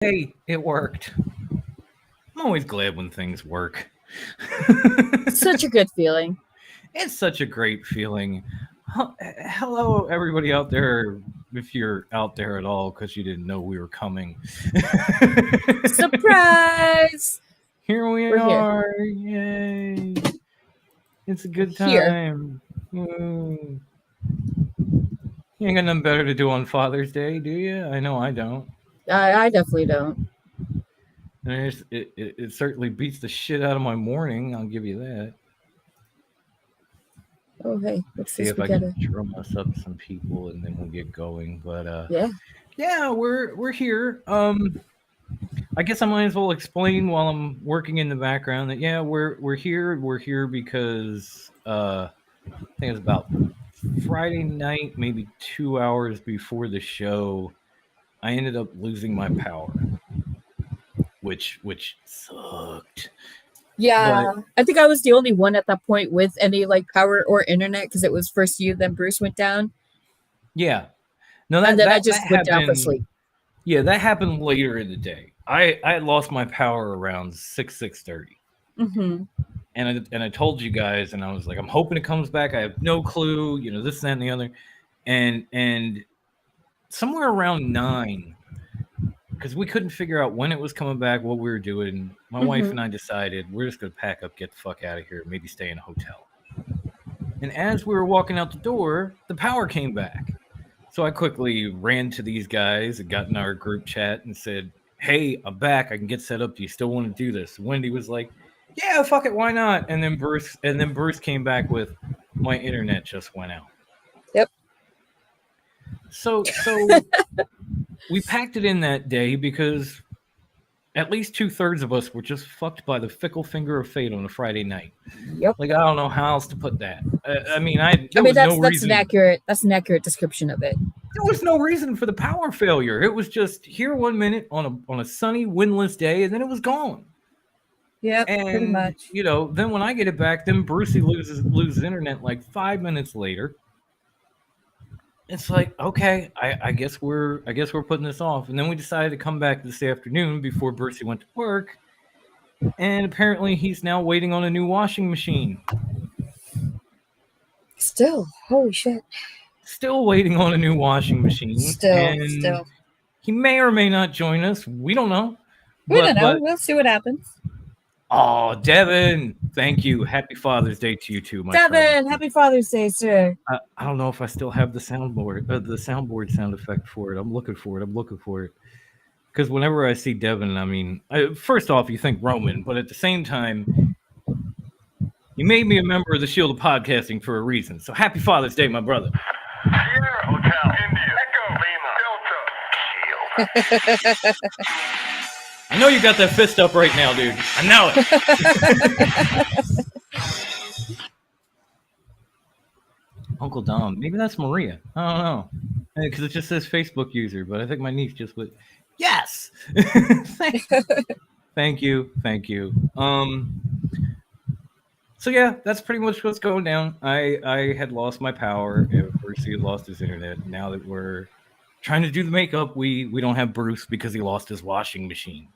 Hey, it worked. I'm always glad when things work. Such a good feeling. It's such a great feeling. Hello, everybody out there, if you're out there at all, because you didn't know we were coming. Surprise! Here we We're here. are. Yay. It's a good Here. time. You ain't got nothing better to do on Father's Day, do you? I know I don't. I definitely don't. And it certainly beats the shit out of my morning, I'll give you that. Oh, hey, what's See this if we I gotta... can drum us up some people and then we'll get going. But Yeah. yeah, we're here. I guess I might as well explain while I'm working in the background that yeah, we're here. We're here because I think it's about Friday night, maybe 2 hours before the show, I ended up losing my power, which sucked. Yeah. But I think I was the only one at that point with any like power or internet because it was first you, then Bruce went down. yeah, no, And that then I that that just went down for happened. sleep. Yeah, that happened later in the day. I had lost my power around 6:30. Mm-hmm. And I told you guys, and I was like, I'm hoping it comes back. I have no clue, this, that, and the other, and somewhere around 9, because we couldn't figure out when it was coming back, what we were doing. My wife and I decided we're just gonna pack up, get the fuck out of here, maybe stay in a hotel. And as we were walking out the door, the power came back. So I quickly ran to these guys and got in our group chat and said, "Hey, I'm back. I can get set up. Do you still want to do this?" Wendy was like, "Yeah, fuck it, why not?" And then Bruce came back with, "My internet just went out." Yep. So we packed it in that day because at least 2/3 of us were just fucked by the fickle finger of fate on a Friday night. Yep. Like, I don't know how else to put that. I mean, there I mean was no that's an reason. accurate description of it. There was no reason for the power failure. It was just here 1 minute on a sunny, windless day, and then it was gone. Yep, pretty And much. then when I get it back, then Brucey loses internet like 5 minutes later. It's like, okay, I guess we're putting this off. And then we decided to come back this afternoon before Brucey went to work. And apparently he's now waiting on a new washing machine. Still, holy shit. Still waiting on a new washing machine. Still. He may or may not join us. We don't know. We don't know. But We'll see what happens. oh, Devin, thank you. Happy Father's Day to you too, my Devin, friend. happy Father's Day, sir. I don't know if I still have the soundboard sound effect for it. I'm looking for it. Because whenever I see Devin, I mean, first off, you think Roman, but at the same time, you made me a member of the Shield of Podcasting for a reason. So happy Father's Day, my brother. Sierra Hotel, India, Echo, Lima, Delta. I know you got that fist up right now, dude. I know it. Uncle Dom. Maybe that's Maria. I don't know. Because it just says Facebook user, but I think my niece just went, yes! Thank you. So yeah, that's pretty much what's going down. I had lost my power. First he had lost his internet. Now that we're trying to do the makeup, we don't have Bruce because he lost his washing machine.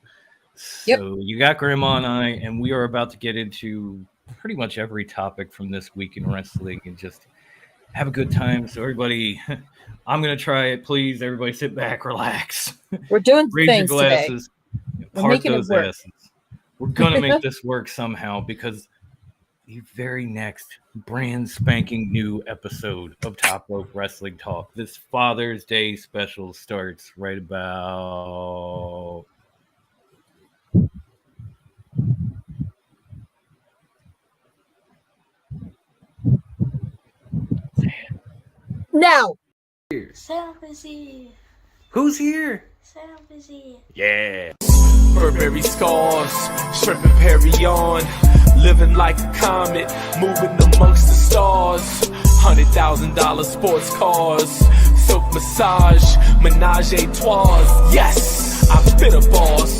So you got Grandma and I, and we are about to get into pretty much every topic from this week in wrestling and just have a good time. So everybody, I'm going to try it. Please, everybody sit back, relax. We're doing Raise things your glasses. today. Park those asses. We're going to make this work somehow because the very next brand spanking new episode of Top Rope Wrestling Talk, this Father's Day special, starts right about now. Selfie. Who's here? Selfie. Yeah. Burberry scars, shrimp and Perry on, living like a comet, moving amongst the stars. $100,000 sports cars, silk massage, menage a trois. Yes, I've been a boss.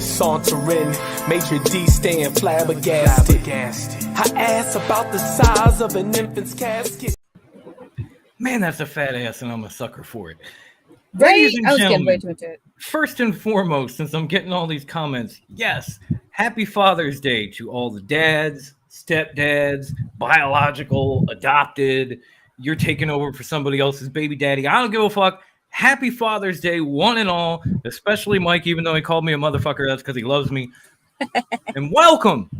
Sauntering, maitre d' staying flabbergasted. Her ass about the size of an infant's casket. Man, that's a fat ass, and I'm a sucker for it. Right? Ladies and I was getting way gentlemen, too into it. first and foremost, since I'm getting all these comments, yes, happy Father's Day to all the dads, stepdads, biological, adopted. You're taking over for somebody else's baby daddy. I don't give a fuck. Happy Father's Day, one and all, especially Mike, even though he called me a motherfucker. That's because he loves me. And welcome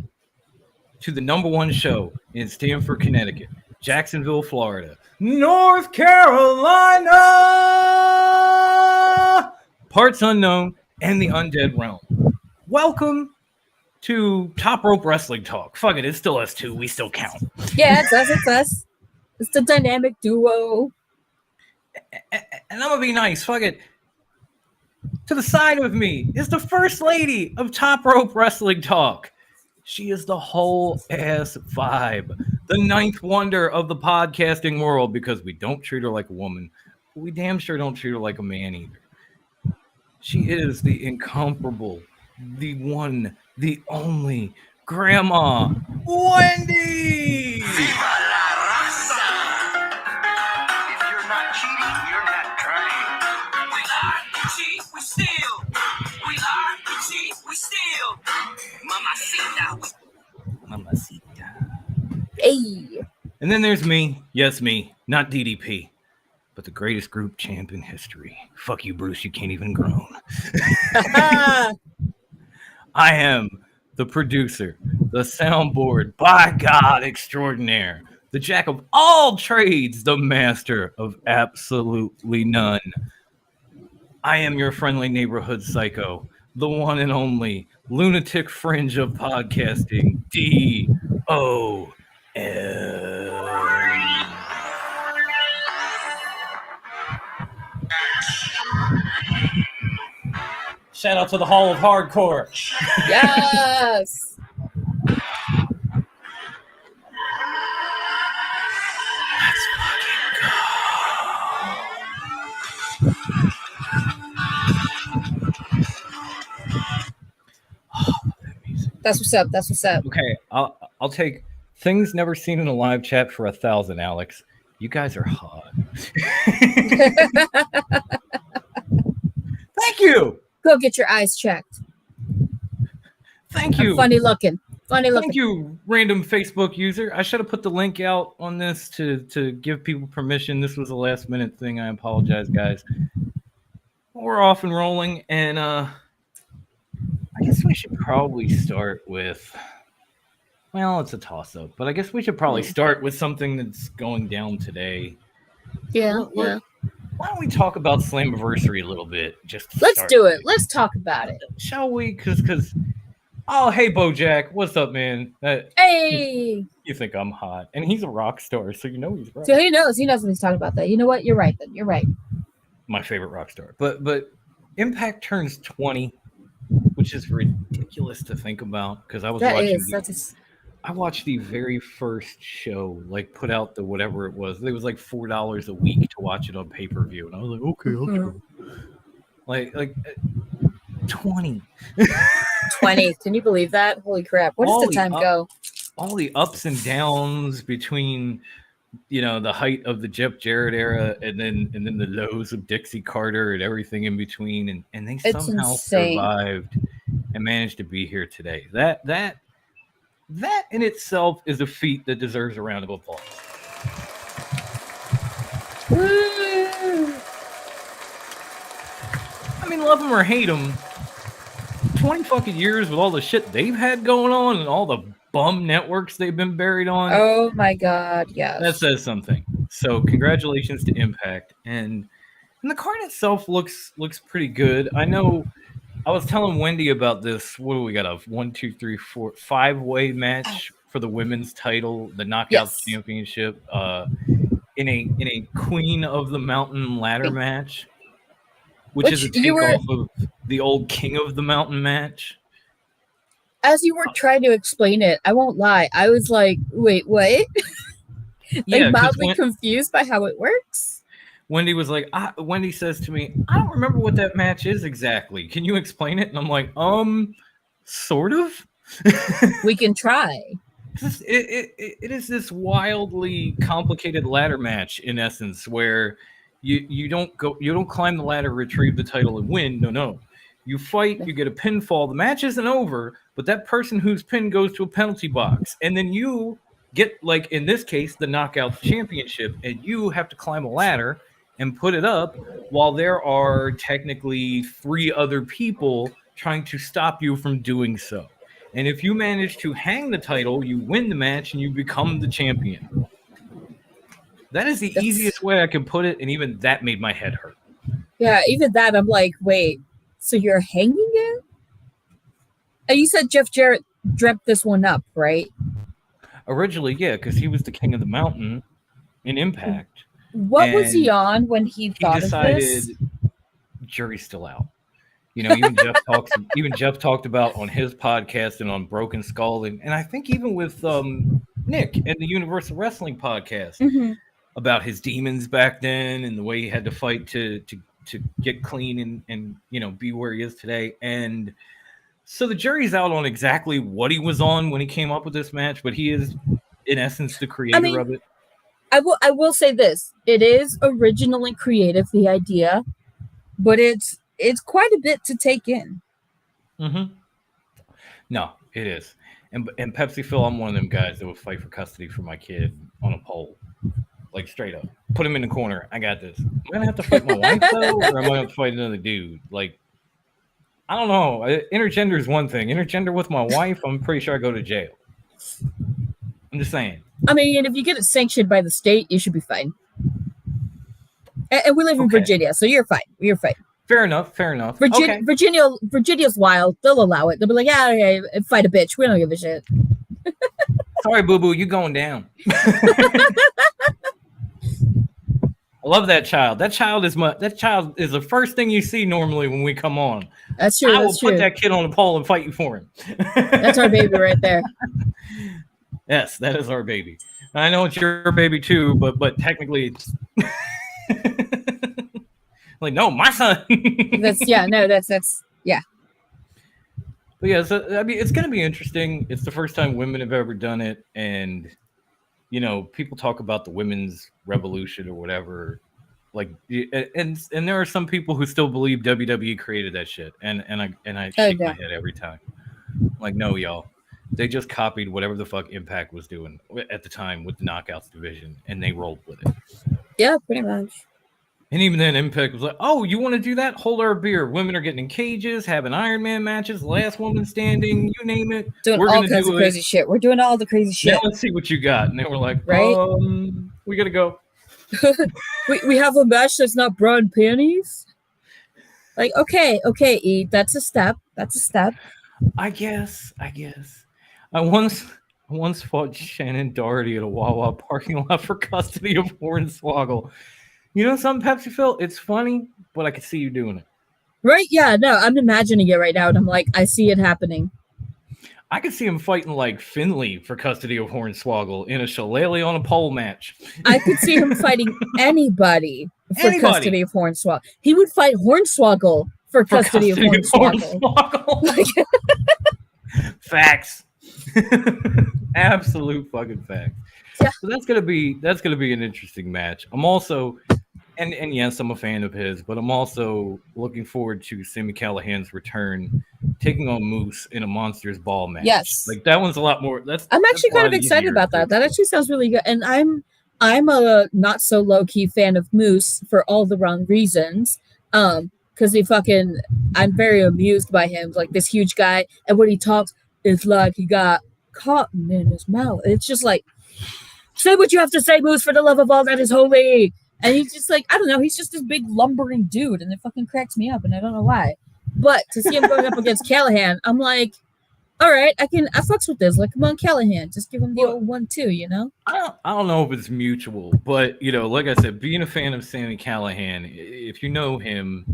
to the #1 show in Stamford, Connecticut, Jacksonville, Florida, North Carolina, parts unknown, and the undead realm. Welcome to Top Rope Wrestling Talk. Fuck it, it's still us two. We still count. Yeah, it's us. It's us. It's the dynamic duo. And I'm gonna be nice. Fuck it. To the side of me is the first lady of Top Rope Wrestling Talk. She is the whole ass vibe, the ninth wonder of the podcasting world, because we don't treat her like a woman, but we damn sure don't treat her like a man either. She is the incomparable, the one, the only Grandma Wendy. If you're not cheating, you're not trying. We lie, we cheat, we steal. We lie, we cheat, we steal. Mamacita. Hey. And then there's me. Yes, me. Not DDP. But the greatest group champ in history. Fuck you, Bruce. You can't even groan. I am the producer, the soundboard, by God, extraordinaire, the jack of all trades, the master of absolutely none. I am your friendly neighborhood psycho, the one and only lunatic fringe of podcasting, DOL. Shout out to the Hall of Hardcore. Yes. Let's fucking go. Oh, that music. That's what's up. That's what's up. Okay, I'll take things never seen in a live chat for 1,000, Alex. You guys are hot. Thank you. Go get your eyes checked. Thank you. I'm funny looking. Funny looking. Thank you, random Facebook user. I should have put the link out on this to give people permission. This was a last minute thing. I apologize, guys. We're off and rolling, and I guess we should probably start with, well, it's a toss-up, but I guess we should probably start with something that's going down today. Yeah. Yeah. Why don't we talk about Slammiversary a little bit? Let's do it. Let's talk about it. Shall we? Because oh, hey, Bojack. What's up, man? Hey. You think I'm hot. And he's a rock star, so you know he's right. So he knows when he's talking about that. You know what? You're right then. You're right. My favorite rock star. But Impact turns 20, which is ridiculous to think about, because I was watching I watched the very first show, like put out the whatever it was. It was like $4 a week to watch it on pay-per-view. And I was like, okay, I'll try. Like 20. 20. Can you believe that? Holy crap. Where does the time go? All the ups and downs between, the height of the Jeff Jarrett era and then the lows of Dixie Carter and everything in between. And they somehow survived and managed to be here today. That in itself is a feat that deserves a round of applause. Woo! I mean, love them or hate them, 20 fucking years with all the shit they've had going on and all the bum networks they've been buried on. Oh my God, yes. That says something. So congratulations to Impact. And the card itself looks pretty good. I know I was telling Wendy about this. What do we got? A 1, 2, 3, 4, 5-way match for the women's title, the Knockout Championship, in a Queen of the Mountain ladder match, which is a takeoff of the old King of the Mountain match. As you were trying to explain it, I won't lie. I was like, wait, what? Mildly confused by how it works. Wendy was like, Wendy says to me, I don't remember what that match is exactly. Can you explain it? And I'm like, sort of. We can try. It is this wildly complicated ladder match, in essence, where You don't climb the ladder, retrieve the title, and win. No. You fight, you get a pinfall. The match isn't over, but that person who's pinned goes to a penalty box, and then you get, like in this case, the knockout championship, and you have to climb a ladder and put it up while there are technically 3 other people trying to stop you from doing so. And if you manage to hang the title, you win the match and you become the champion. That is the easiest way I can put it, and even that made my head hurt. Yeah, even that, I'm like, wait, so you're hanging it? And you said Jeff Jarrett dreamt this one up, right? Originally, yeah, because he was the king of the mountain in Impact. What was he on when he thought of this? Jury's still out. You know, even Jeff talked about on his podcast and on Broken Skull, and I think even with Nick and the Universal Wrestling podcast about his demons back then and the way he had to fight to get clean and you know, be where he is today. And so the jury's out on exactly what he was on when he came up with this match, but he is in essence the creator of it. I will say this. It is originally creative, the idea, but it's quite a bit to take in. No, it is. And Pepsi Phil, I'm one of them guys that would fight for custody for my kid on a pole. Like straight up. Put him in the corner. I got this. Am I gonna have to fight my wife though? Or am I gonna have to fight another dude? Like, I don't know. Intergender is one thing. Intergender with my wife, I'm pretty sure I go to jail. I'm just saying. I mean, if you get it sanctioned by the state, you should be fine. And we live in Virginia, so you're fine. You're fine. Fair enough. Virginia's wild. They'll allow it. They'll be like, yeah, okay, fight a bitch. We don't give a shit. Sorry, boo-boo, you going down. I love that child. That child is the first thing you see normally when we come on. That's true. I will put that kid on a pole and fight you for him. That's our baby right there. Yes, that is our baby. I know it's your baby too, but technically it's like, no, my son. That's. But yeah, so I mean, it's gonna be interesting. It's the first time women have ever done it, and you know, people talk about the women's revolution or whatever. Like, and there are some people who still believe WWE created that shit, and I shake my head every time. Like, no, y'all, they just copied whatever the fuck Impact was doing at the time with the Knockouts division, and they rolled with it. Yeah, pretty much. And even then, Impact was like, "Oh, you want to do that? Hold our beer. Women are getting in cages, having Iron Man matches, last woman standing, you name it. Doing all kinds of crazy shit. We're doing all the crazy shit. Now let's see what you got." And they were like, right? We gotta go. we have a match that's not bra and panties. Like, okay, E, that's a step. I guess. I once fought Shannon Doherty at a Wawa parking lot for custody of Hornswoggle. You know something, Pepsi Phil? It's funny, but I can see you doing it. Right? Yeah, no, I'm imagining it right now, and I'm like, I see it happening. I could see him fighting like Finley for custody of Hornswoggle in a shillelagh on a pole match. I could see him fighting anybody for custody of Hornswoggle. He would fight Hornswoggle for custody of Hornswoggle. Facts. Absolute fucking facts. Yeah. So that's gonna be an interesting match. I'm also, and yes, I'm a fan of his, but I'm also looking forward to Sami Callihan's return, taking on Moose in a Monsters Ball match. Yes, like that one's a lot more. I'm actually kind of excited about that. That actually sounds really good, and I'm a not so low key fan of Moose for all the wrong reasons. Because I'm very amused by him, like this huge guy, and when he talks, it's like he got cotton in his mouth. It's just like, say what you have to say, Moose, for the love of all that is holy. And he's just like, I don't know, he's just this big lumbering dude, and it fucking cracks me up, and I don't know why. But to see him going up against Callihan, I'm like, all right, I fucks with this. Like, come on, Callihan, just give him the old 1-2, you know? I don't know if it's mutual, but you know, like I said, being a fan of Sami Callihan, if you know him,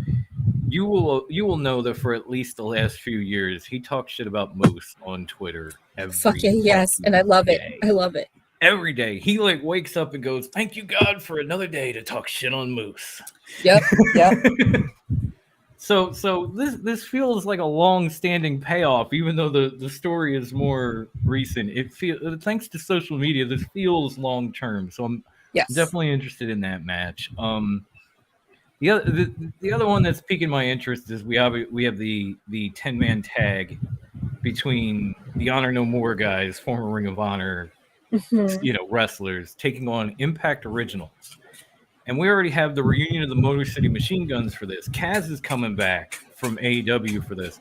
you will know that for at least the last few years, he talks shit about Moose on Twitter every fucking yes, and I love it. I love it. Every day. He like wakes up and goes, "Thank you, God, for another day to talk shit on Moose." Yep. So this feels like a long-standing payoff, even though the story is more recent. It feels, thanks to social media, this feels long-term. So I'm definitely interested in that match. The other one that's piquing my interest is we have the 10-man tag between the Honor No More guys, former Ring of Honor, wrestlers, taking on Impact Originals. And we already have the reunion of the Motor City Machine Guns for this. Kaz is coming back from AEW for this.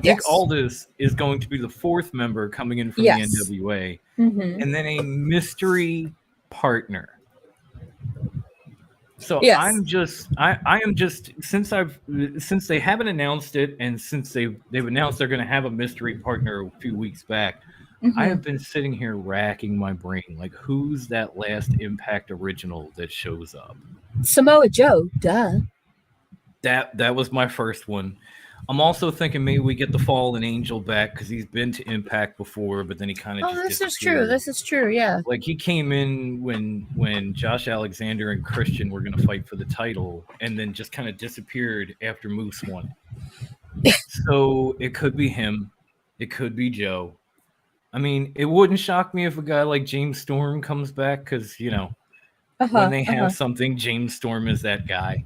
Nick Aldis is going to be the fourth member coming in from the NWA. And then a mystery partner. So I am just since they haven't announced it, and since they've announced they're going to have a mystery partner a few weeks back, I have been sitting here racking my brain, like, who's that last Impact original that shows up? Samoa Joe, duh. That was my first one. I'm also thinking maybe we get the Fallen Angel back because he's been to Impact before, but then he kind of this is true. This is true. Yeah. Like, he came in when Josh Alexander and Christian were going to fight for the title, and then just kind of disappeared after Moose won. So it could be him. It could be Joe. I mean, it wouldn't shock me if a guy like James Storm comes back because, when they have something, James Storm is that guy.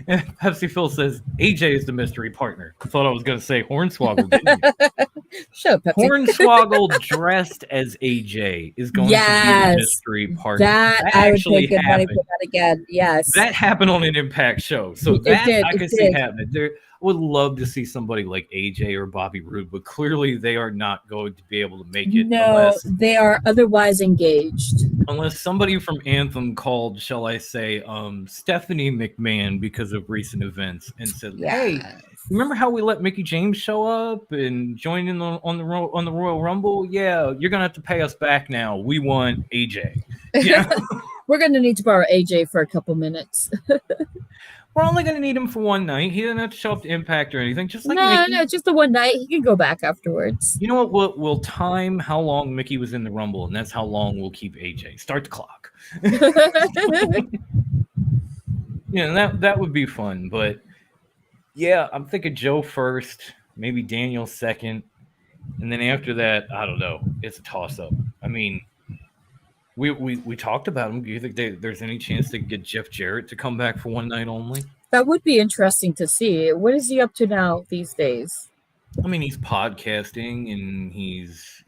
And Pepsi Phil says AJ is the mystery partner. I thought I was going to say Hornswoggle, didn't you? Shut up, Pepsi. Hornswoggle dressed as AJ is going to be the mystery partner. That I would take good money for that again. Yes. That happened on an Impact show. So I could see happening. I would love to see somebody like AJ or Bobby Roode, but clearly they are not going to be able to make it. No, they are otherwise engaged. Unless somebody from Anthem called, shall I say, Stephanie McMahon because of recent events and said, "Hey, remember how we let Mickie James show up and join in on the Royal Rumble? Yeah, you're gonna have to pay us back now. We want AJ. Yeah, we're gonna need to borrow AJ for a couple minutes." We're only going to need him for one night. He doesn't have to show up to Impact or anything. Just like no, just the one night. He can go back afterwards. You know what? We'll time how long Mickie was in the Rumble, and that's how long we'll keep AJ. Start the clock. That would be fun. But yeah, I'm thinking Joe first, maybe Daniel second, and then after that, I don't know. It's a toss-up. I mean, we talked about him. Do you think there's any chance they could get Jeff Jarrett to come back for one night only? That would be interesting to see. What is he up to now these days? I mean, he's podcasting and he's,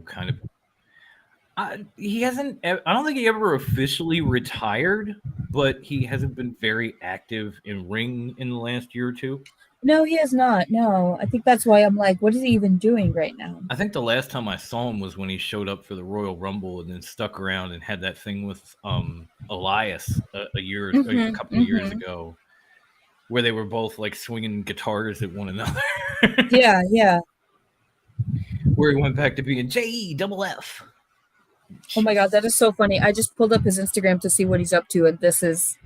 kind of. He hasn't. I don't think he ever officially retired, but he hasn't been very active in ring in the last year or two. No, he has not. No, I think that's why I'm like, what is he even doing right now? I think the last time I saw him was when he showed up for the Royal Rumble and then stuck around and had that thing with Elias a couple of years ago, where they were both like swinging guitars at one another. Yeah. Where he went back to being JEFF. Oh my God, that is so funny. I just pulled up his Instagram to see what he's up to, and this is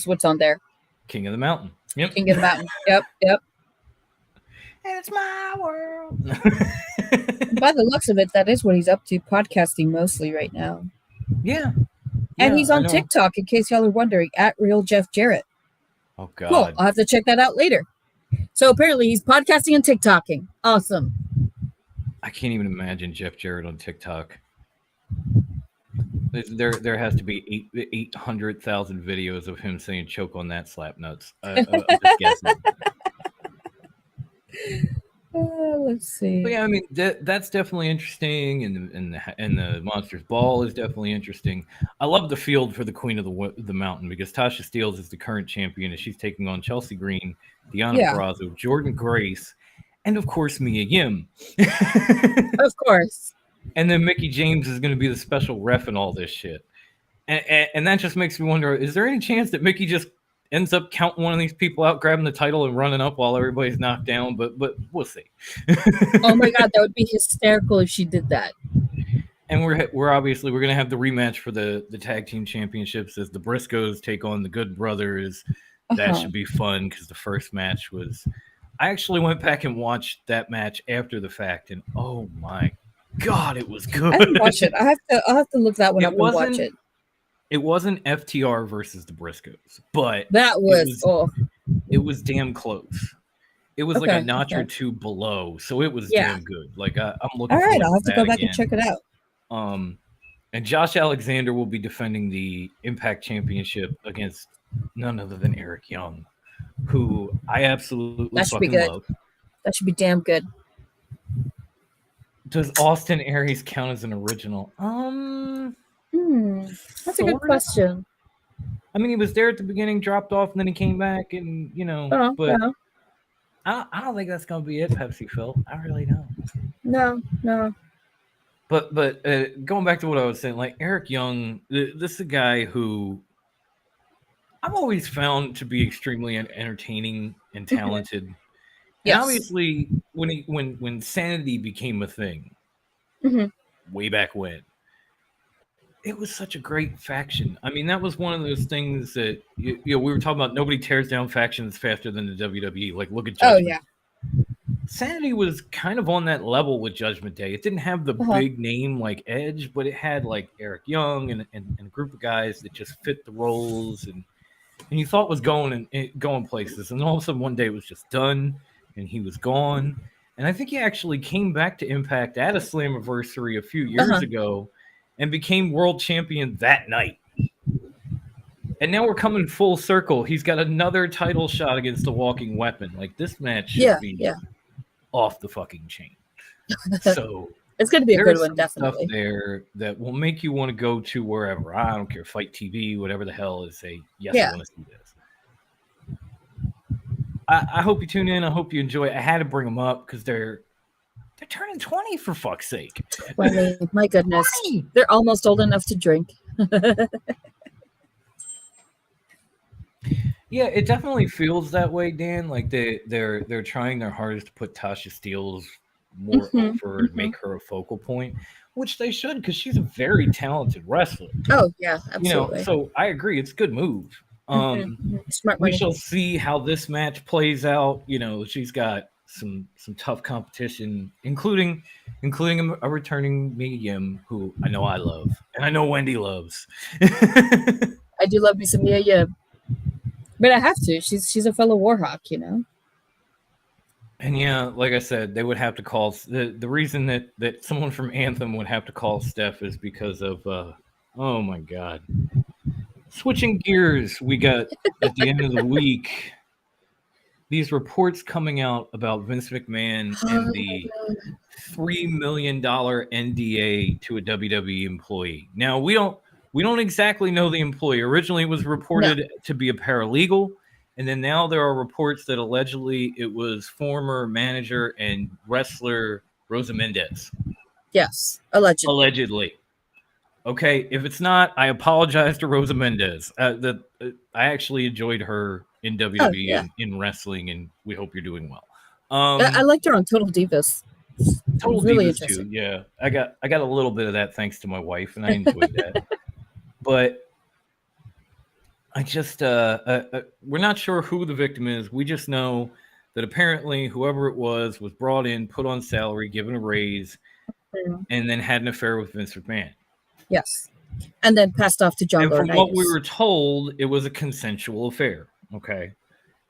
what's on there. King of the Mountain. Yep. King of the Mountain. Yep. It's my world. By the looks of it, that is what he's up to, podcasting mostly right now. Yeah. And he's on TikTok, in case y'all are wondering, at Real Jeff Jarrett. Oh, God. Cool. I'll have to check that out later. So apparently he's podcasting and TikToking. Awesome. I can't even imagine Jeff Jarrett on TikTok. There has to be 800,000 videos of him saying "choke on that, slap nuts." I'm just guessing. Let's see. But yeah, I mean that's definitely interesting, and the Monsters Ball is definitely interesting. I love the field for the Queen of the Mountain because Tasha Steelz is the current champion, and she's taking on Chelsea Green, Deonna Purrazzo, Jordan Grace, and of course Mia Yim. Of course. And then Mickie James is going to be the special ref and all this shit. And that just makes me wonder, is there any chance that Mickie just ends up counting one of these people out, grabbing the title and running up while everybody's knocked down? But we'll see. Oh my God, that would be hysterical if she did that. And we're obviously going to have the rematch for the tag team championships as the Briscoes take on the Good Brothers. That should be fun because the first match was... I actually went back and watched that match after the fact, and oh my God, it was good. I didn't watch it. I'll have to look that one up and watch it. It wasn't FTR versus the Briscoes, but that it was damn close. It was like a notch or two below, so it was damn good. Like I'm looking. All right, I'll have to go back and check it out. And Josh Alexander will be defending the Impact Championship against none other than Eric Young, who I absolutely That should be fucking good. love. That should be damn good. Does Austin Aries count as an original? That's a good Sorta. question. I mean, he was there at the beginning, dropped off, and then he came back, and but Yeah. I don't think that's gonna be it, Pepsi Phil. I really don't. No. But going back to what I was saying, like Eric Young, this is a guy who I've always found to be extremely entertaining and talented. Yes. And obviously, when Sanity became a thing, way back when, it was such a great faction. I mean, that was one of those things that we were talking about. Nobody tears down factions faster than the WWE. Like, look at Judgment. Oh yeah. Sanity was kind of on that level with Judgment Day. It didn't have the big name like Edge, but it had like Eric Young and a group of guys that just fit the roles and you thought was going places. And all of a sudden one day it was just done and he was gone. And I think he actually came back to Impact at a Slammiversary a few years ago and became world champion that night. And now we're coming full circle. He's got another title shot against the Walking Weapon. Like, this match should be off the fucking chain. So it's going to be a good one, definitely. Stuff there that will make you want to go to wherever. I don't care, Fight TV, whatever the hell, is say, yes, I want to see this. I hope you tune in. I hope you enjoy it. I had to bring them up because they're turning 20, for fuck's sake. 20, my goodness. 20. They're almost old enough to drink. Yeah, it definitely feels that way, Dan. Like they're trying their hardest to put Tasha Steelz more over and make her a focal point, which they should, because she's a very talented wrestler. Oh yeah, absolutely. So I agree, it's a good move. Smart we money. shall see how this match plays out. She's got some tough competition, including a returning Mia Yim, who I know I love, and I know Wendy loves. I do love me some Mia Yim. But I have to. She's a fellow Warhawk, And yeah, like I said, they would have to call the reason that someone from Anthem would have to call Steph is because of oh my god. Switching gears, we got at the end of the week these reports coming out about Vince McMahon and the $3 million NDA to a WWE employee. Now we don't exactly know the employee. Originally, it was reported to be a paralegal, and then now there are reports that allegedly it was former manager and wrestler Rosa Mendez. Yes, allegedly. Allegedly. Okay, if it's not, I apologize to Rosa Mendez. I actually enjoyed her in WWE and in wrestling, and we hope you're doing well. I liked her on Total Divas. Total really Divas too. Yeah, I got a little bit of that thanks to my wife, and I enjoyed that. But I just we're not sure who the victim is. We just know that apparently whoever it was brought in, put on salary, given a raise, and then had an affair with Vince McMahon. Yes. And then passed off to John And from Laurinaitis. what we were told, it was a consensual affair. Okay.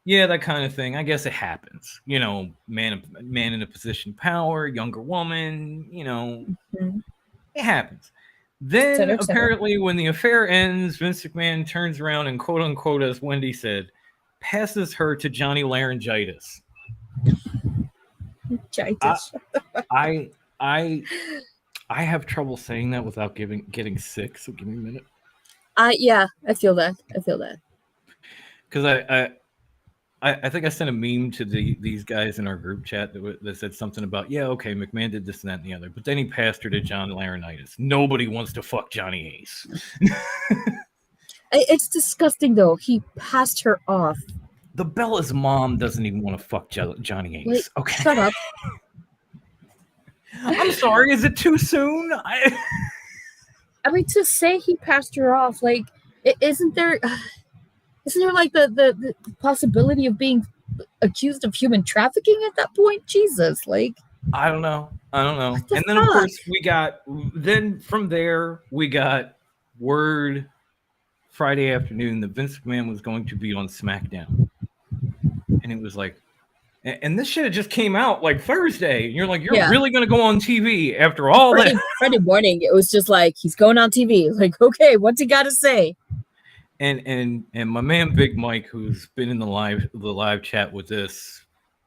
Yeah, that kind of thing. I guess it happens. Man in a position of power, younger woman, it happens. Then apparently when the affair ends, Vince McMahon turns around and quote unquote, as Wendy said, passes her to Johnny Laryngitis. I have trouble saying that without getting sick, so give me a minute. I feel that. Because I think I sent a meme to these guys in our group chat that said something about, okay, McMahon did this and that and the other, but then he passed her to John Laurinaitis. Nobody wants to fuck Johnny Ace. It's disgusting, though. He passed her off. The Bella's mom doesn't even want to fuck Johnny Ace. Wait, okay, shut up. I'm sorry. Is it too soon? I mean, to say he passed her off, like, isn't there like the possibility of being accused of human trafficking at that point? Jesus, like, I don't know. And then of course from there we got word Friday afternoon that Vince McMahon was going to be on SmackDown, and it was like, and this shit just came out like Thursday, and you're like, you're really going to go on TV after all that? Friday morning, it was just like, he's going on TV. Like, okay, what's he got to say? And my man Big Mike, who's been in the live chat with this,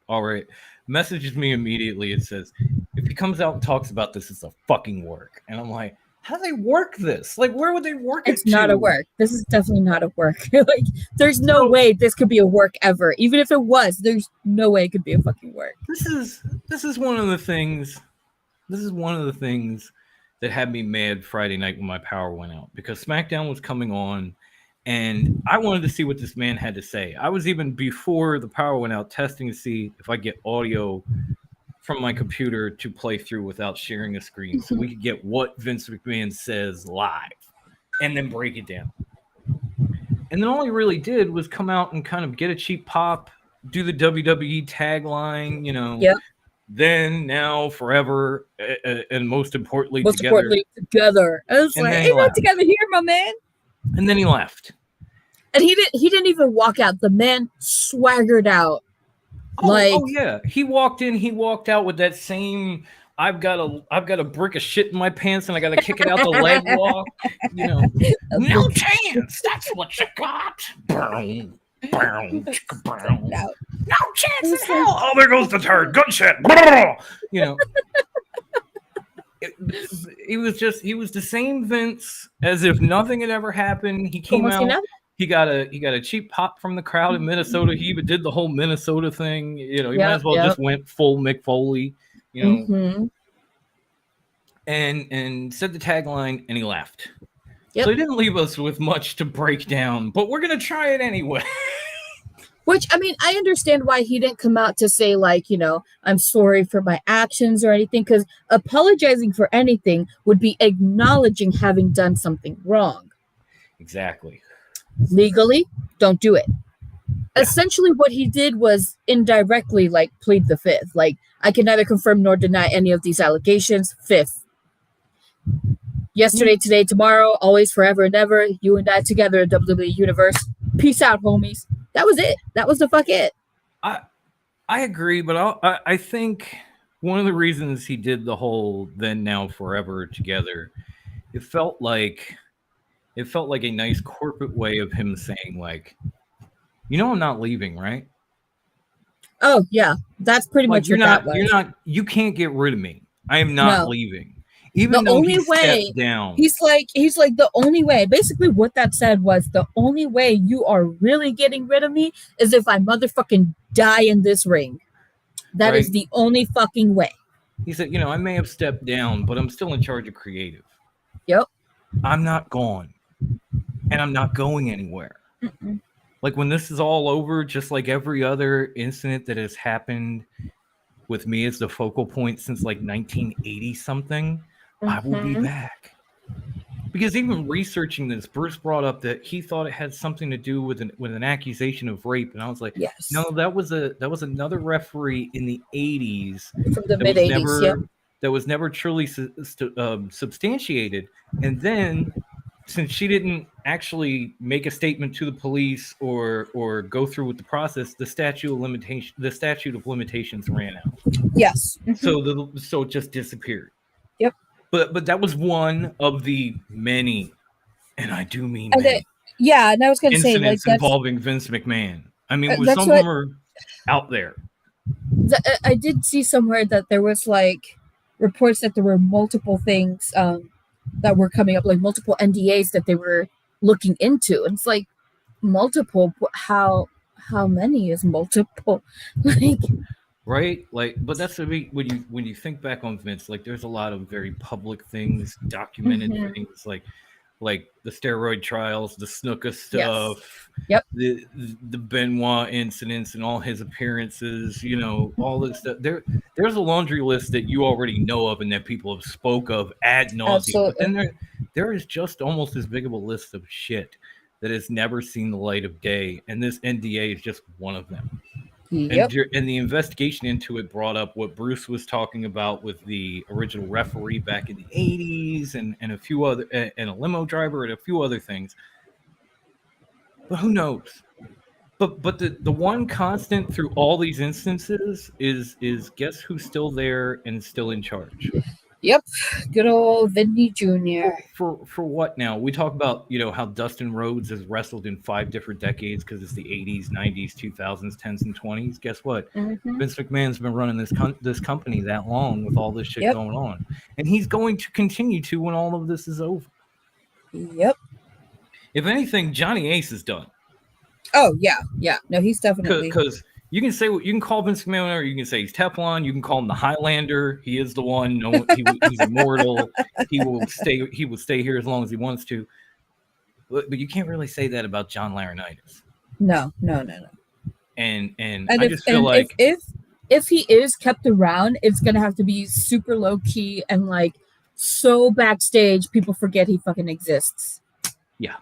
all right, messages me immediately and says, if he comes out and talks about this, it's a fucking work. And I'm like, how do they work this? Like, where would they work it It's not to? a work. This is definitely not a work. Like, there's no way this could be a work ever. Even if it was, there's no way it could be a fucking work. This is one of the things. This is one of the things that had me mad Friday night when my power went out, because SmackDown was coming on. And I wanted to see what this man had to say. I was even, before the power went out, testing to see if I get audio from my computer to play through without sharing a screen, so we could get what Vince McMahon says live and then break it down. And then all he really did was come out and kind of get a cheap pop, do the WWE tagline, Yep. Then, now, forever, and most importantly, together. I was And like, then hey, he we're left. together here, my man. And then he left. And he didn't even walk out. The man swaggered out. Oh yeah, he walked in. He walked out with that same. I've got a brick of shit in my pants, and I got to kick it out the leg walk. No chance. That's what you got. Boom, boom, boom. No chance in hell. Oh, there goes the turd. Good shit. He was the same Vince, as if nothing had ever happened. He came out. He got a cheap pop from the crowd in Minnesota. He even did the whole Minnesota thing. He might as well just went full Mick Foley, and said the tagline, and he left. Yep. So he didn't leave us with much to break down, but we're gonna try it anyway. Which, I mean, I understand why he didn't come out to say, like, I'm sorry for my actions or anything, because apologizing for anything would be acknowledging having done something wrong. Exactly. Legally, don't do it. Yeah. Essentially, what he did was indirectly, like, plead the fifth. Like, I can neither confirm nor deny any of these allegations. Fifth. Yesterday, today, tomorrow, always, forever, and ever. You and I together in WWE Universe. Peace out, homies. That was it. That was the fuck it. I agree, but I think one of the reasons he did the whole then, now, forever together, it felt like a nice corporate way of him saying, like, I'm not leaving, right? Oh yeah, that's pretty much what that was. You can't get rid of me. I am not leaving. Even the though only he way stepped down. He's like the only way. Basically, what that said was the only way you are really getting rid of me is if I motherfucking die in this ring. That is the only fucking way. He said, I may have stepped down, but I'm still in charge of creative. Yep. I'm not gone, and I'm not going anywhere. Mm-mm. Like, when this is all over, just like every other incident that has happened with me as the focal point since like 1980 something, I will be back. Because even researching this, Bruce brought up that he thought it had something to do with an accusation of rape, and I was like, yes. No, that was another referee in the 80s from the mid 80s, that was never truly substantiated. And then, since she didn't actually make a statement to the police or go through with the process, the statute of limitations ran out. Yes. Mm-hmm. So it just disappeared. Yep. But that was one of the many, and I do mean many. And I was going to say, like, involving Vince McMahon. I mean, some of them are out there. I did see somewhere that there was like reports that there were multiple things that were coming up, like multiple NDAs that they were looking into. And it's like, multiple, how many is multiple? Like, right? Like, but that's when you think back on Vince, like, there's a lot of very public things, documented things, like the steroid trials, the Snuka stuff, the Benoit incidents and all his appearances, all this stuff. There's a laundry list that you already know of and that people have spoke of ad nauseum. But then there is just almost as big of a list of shit that has never seen the light of day, and this NDA is just one of them. Yep. And the investigation into it brought up what Bruce was talking about with the original referee back in the 80s and a few other, and a limo driver and a few other things. But who knows? But the one constant through all these instances is guess who's still there and still in charge? Yep. Good old Vinny Jr. For what now? We talk about, how Dustin Rhodes has wrestled in 5 different decades because it's the 80s, 90s, 2000s, 10s, and 20s. Guess what? Mm-hmm. Vince McMahon's been running this company that long with all this shit Yep. going on, and he's going to continue to when all of this is over. Yep. If anything, Johnny Ace is done. Oh yeah. No, he's definitely. Because you can say what you can call Vince McMahon, or you can say he's Teflon. You can call him the Highlander. He is the one. No, he's immortal. He will stay. He will stay here as long as he wants to. But you can't really say that about John Laurinaitis. No. And I just feel like if he is kept around, it's gonna have to be super low key and like so backstage people forget he fucking exists. Yeah.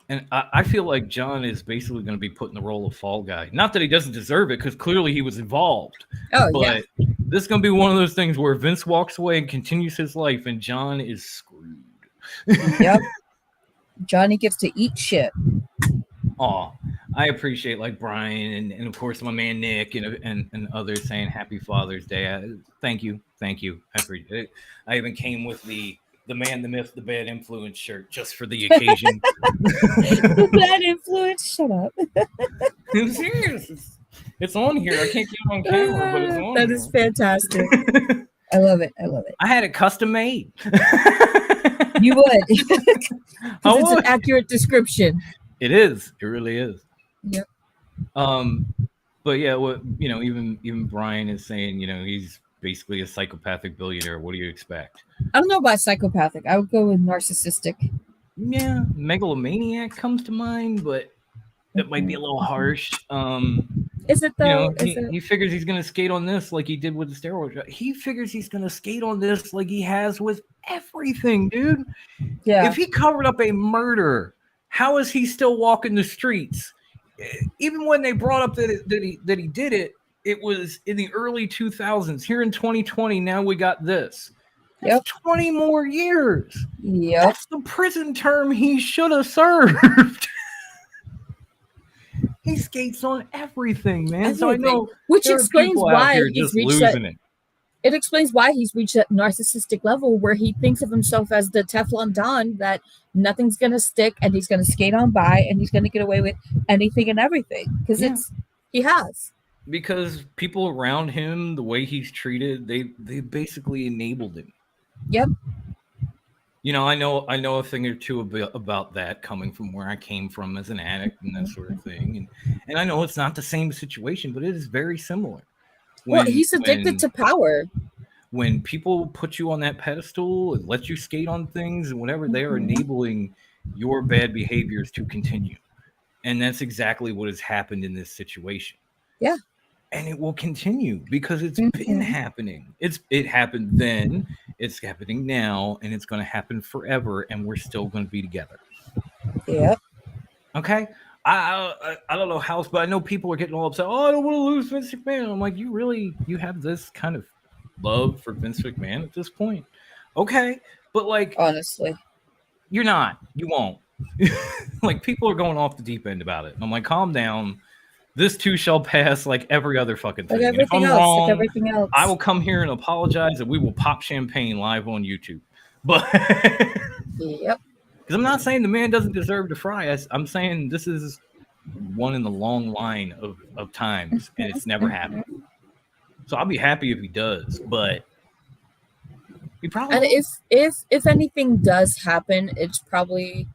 And I feel like John is basically going to be put in the role of fall guy. Not that he doesn't deserve it, because clearly he was involved. Oh, but this is going to be one of those things where Vince walks away and continues his life, and John is screwed. Yep. Johnny gets to eat shit. Aw, I appreciate like Brian and of course my man Nick and others saying Happy Father's Day. Thank you. I appreciate it. I even came with the man, the myth, the bad influence shirt just for the occasion. The bad influence? Shut up. I'm serious. It's on here. I can't get it on camera, but it's on That here. is fantastic. I love it. I had it custom made. You would. Because it's an accurate description. It is. It really is. Yep. But yeah, what even Brian is saying, he's basically a psychopathic billionaire. What do you expect? I don't know about psychopathic. I would go with narcissistic. Yeah, megalomaniac comes to mind, but that might be a little harsh. Is it though? He figures he's gonna skate on this like he did with the steroids. He figures he's gonna skate on this like he has with everything, dude. Yeah. If he covered up a murder, how is he still walking the streets? Even when they brought up that he did it, it was in the early 2000s. Here in 2020, now we got this. That's 20 more years. Yep. That's the prison term he should have served. He skates on everything, man. So I know, which explains why he's reached that. It explains why he's reached that narcissistic level where he thinks of himself as the Teflon Don, that nothing's gonna stick and he's gonna skate on by and he's gonna get away with anything and everything because he has. Because people around him, the way he's treated, they basically enabled him. Yep. I know a thing or two about that, coming from where I came from as an addict and that sort of thing. And I know it's not the same situation, but it is very similar. He's addicted to power. When people put you on that pedestal and let you skate on things and whatever, they are enabling your bad behaviors to continue. And that's exactly what has happened in this situation. Yeah. And it will continue because it's been happening. It happened then, it's happening now, and it's going to happen forever, and we're still going to be together. Yep. Okay? I don't know how else, but I know people are getting all upset. Oh, I don't want to lose Vince McMahon. I'm like, you have this kind of love for Vince McMahon at this point? Okay, but like, honestly, you won't. Like, people are going off the deep end about it. And I'm like, calm down. This too shall pass, like every other fucking thing. Like everything else, wrong, like everything else. I will come here and apologize, and we will pop champagne live on YouTube. But yep. Because I'm not saying the man doesn't deserve to fry. I'm saying this is one in the long line of times, and it's never happened. So I'll be happy if he does, but he probably. And if anything does happen, it's probably.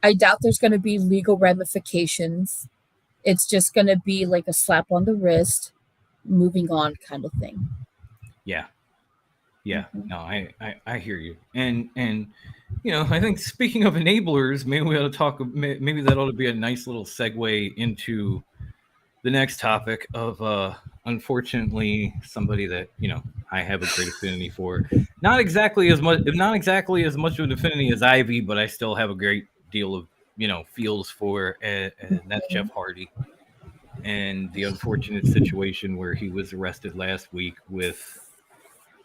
I doubt there's going to be legal ramifications. It's just going to be like a slap on the wrist, moving on kind of thing. Yeah. No, I hear you. And I think, speaking of enablers, maybe we ought to talk. Maybe that ought to be a nice little segue into the next topic of unfortunately somebody that I have a great affinity for. Not exactly as much of an affinity as Ivy, but I still have a great deal of feels for, and that's Jeff Hardy, and the unfortunate situation where he was arrested last week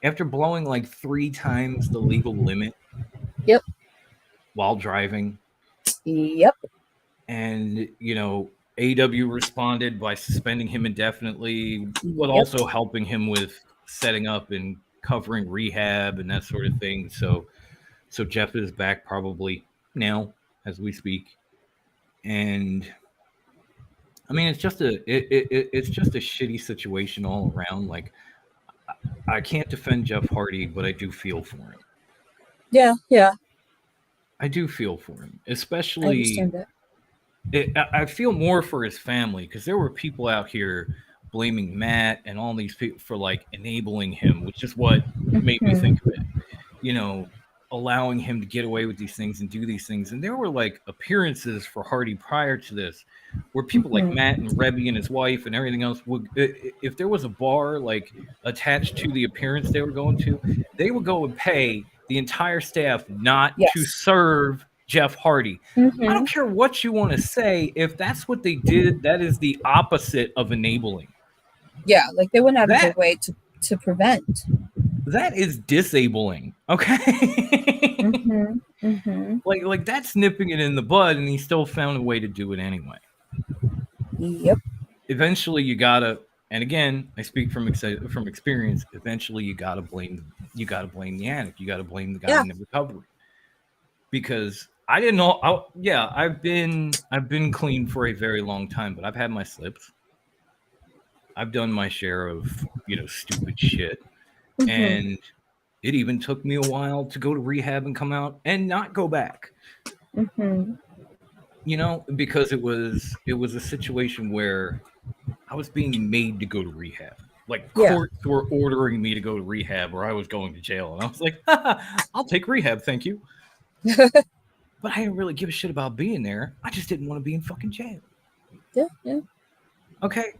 after blowing like 3 times the legal limit. Yep. While driving. Yep. And AEW responded by suspending him indefinitely, but also helping him with setting up and covering rehab and that sort of thing. So Jeff is back probably now as we speak, and I mean it's just it's just a shitty situation all around. Like I can't defend Jeff Hardy, but I do feel for him. Yeah, yeah. I do feel for him, I especially. understand that. I feel more for his family because there were people out here blaming Matt and all these people for like enabling him, which is what made me think of it. You know, allowing him to get away with these things and do these things. And there were like appearances for Hardy prior to this where people like Matt and Rebby and his wife and everything else would, if there was a bar like attached to the appearance they were going to, they would go and pay the entire staff not to serve Jeff Hardy. I don't care what you want to say. If that's what they did, that is the opposite of enabling. Yeah, like they went out of their way to prevent. That is disabling. Okay. Like that's nipping it in the bud, and he still found a way to do it anyway. Yep. Eventually, you gotta, and again, I speak from experience. Eventually, you gotta blame the addict. You gotta blame the guy in the recovery, because I didn't know. I've been clean for a very long time, but I've had my slips. I've done my share of stupid shit, and it even took me a while to go to rehab and come out and not go back. Because it was a situation where I was being made to go to rehab. Like courts were ordering me to go to rehab, or I was going to jail, and I was like, "I'll take rehab, thank you." But I didn't really give a shit about being there. I just didn't want to be in fucking jail. Yeah. Okay,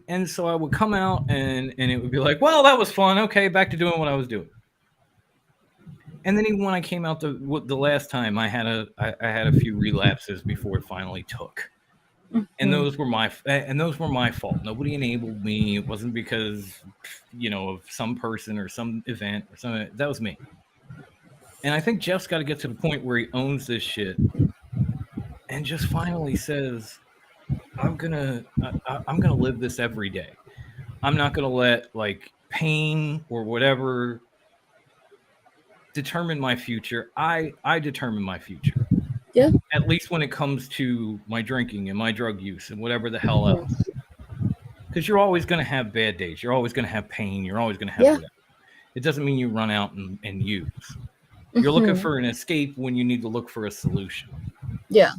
and so I would come out, and it would be like, "Well, that was fun. Okay, back to doing what I was doing." And then even when I came out the last time, I had a few relapses before it finally took, and those were my fault. Nobody enabled me. It wasn't because of some person or some event or something. That was me. And I think Jeff's got to get to the point where he owns this shit and just finally says, I'm gonna live this every day. I'm not gonna let like pain or whatever determine my future. I determine my future. Yeah. At least when it comes to my drinking and my drug use and whatever the hell else. Because you're always gonna have bad days. You're always gonna have pain. You're always gonna have whatever. It doesn't mean you run out and use. You're looking for an escape when you need to look for a solution. Yeah.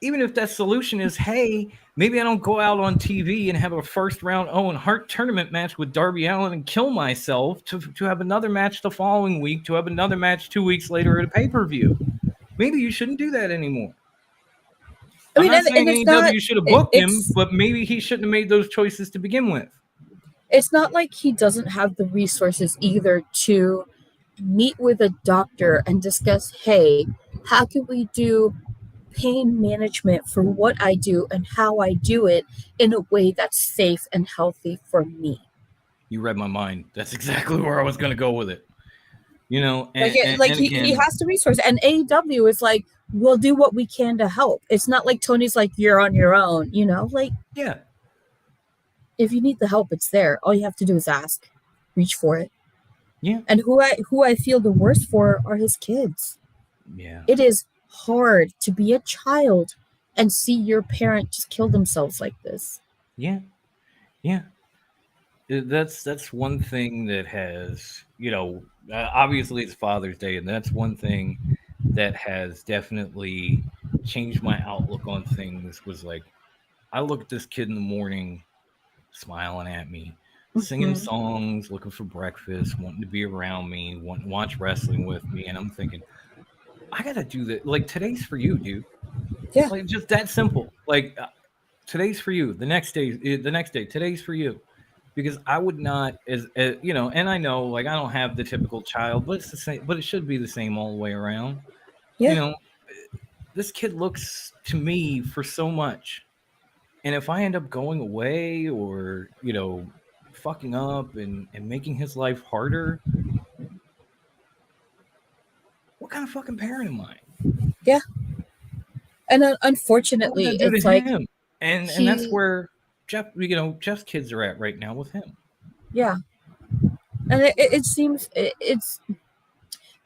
Even if that solution is, hey, maybe I don't go out on TV and have a first round Owen Hart tournament match with Darby Allin and kill myself to have another match the following week, to have another match 2 weeks later at a pay-per-view. Maybe you shouldn't do that anymore. I'm not saying AEW should have booked him, but maybe he shouldn't have made those choices to begin with. It's not like he doesn't have the resources either to meet with a doctor and discuss, hey, how can we do pain management for what I do and how I do it in a way that's safe and healthy for me. You read my mind. That's exactly where I was going to go with it. He has to resource, and AEW is like, we'll do what we can to help. It's not like Tony's like, you're on your own, Yeah. If you need the help, it's there. All you have to do is ask, reach for it. Yeah. And who I feel the worst for are his kids. Yeah. It is hard to be a child and see your parent just kill themselves like this. Yeah. That's one thing that has, obviously it's Father's Day, and that's one thing that has definitely changed my outlook on things. Was like, I look at this kid in the morning smiling at me, singing songs, looking for breakfast, wanting to be around me, wanting to watch wrestling with me, and I'm thinking, I gotta do that. Like, today's for you, dude. Yeah. Like, just that simple. Like, today's for you. The next day, today's for you. Because I would not, as and I know, like, I don't have the typical child, but it's the same. But it should be the same all the way around. Yeah. This kid looks to me for so much, and if I end up going away or fucking up and making his life harder, what kind of fucking parent am I? Yeah. And unfortunately, it's like him. And that's where Jeff's kids are at right now with him. Yeah. And it seems it's.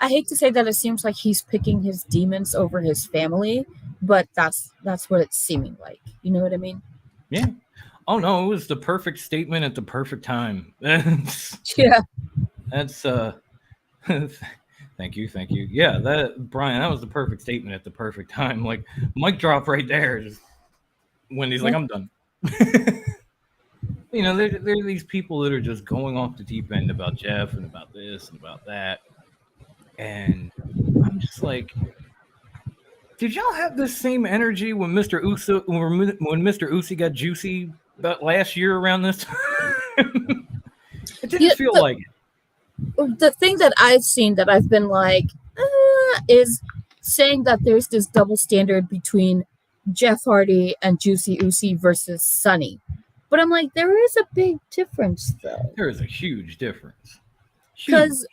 I hate to say that it seems like he's picking his demons over his family, but that's what it's seeming like. You know what I mean? Yeah. Oh no, it was the perfect statement at the perfect time. that's Yeah. that's thank you, thank you. Yeah, that Brian, that was the perfect statement at the perfect time. Like mic drop right there. Just when he's like, Yeah. I'm done. There are these people that are just going off the deep end about Jeff and about this and about that. And I'm just like, did y'all have the same energy when Mr. Usi got juicy about last year around this time? It didn't Yeah, feel like it. the thing that I've seen that I've been like is saying that there's this double standard between Jeff Hardy and Juicy Uzi versus Sunny. But I'm like, there is a big difference though. There is a huge difference. Huge. Because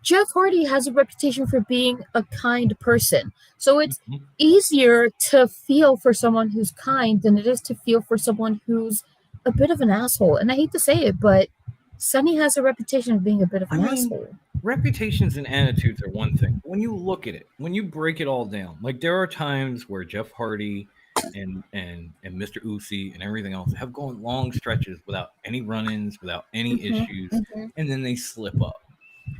Jeff Hardy has a reputation for being a kind person. So it's easier to feel for someone who's kind than it is to feel for someone who's a bit of an asshole. And I hate to say it, but Sunny has a reputation of being a bit of an asshole. Reputations and attitudes are one thing. When you look at it, when you break it all down, like there are times where Jeff Hardy and Mr. Uzi and everything else have gone long stretches without any run-ins, without any issues, and then they slip up.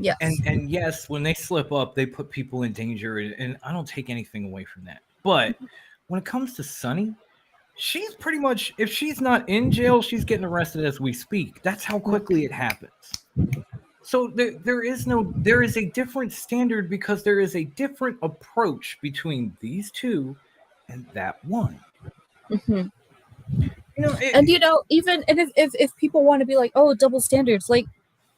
Yes. And yes, when they slip up, they put people in danger, and I don't take anything away from that. But when it comes to Sunny, she's pretty much, if she's not in jail, she's getting arrested as we speak. That's how quickly it happens. So there is a different standard because there is a different approach between these two and that one. And even and if people want to be like, oh, double standards, like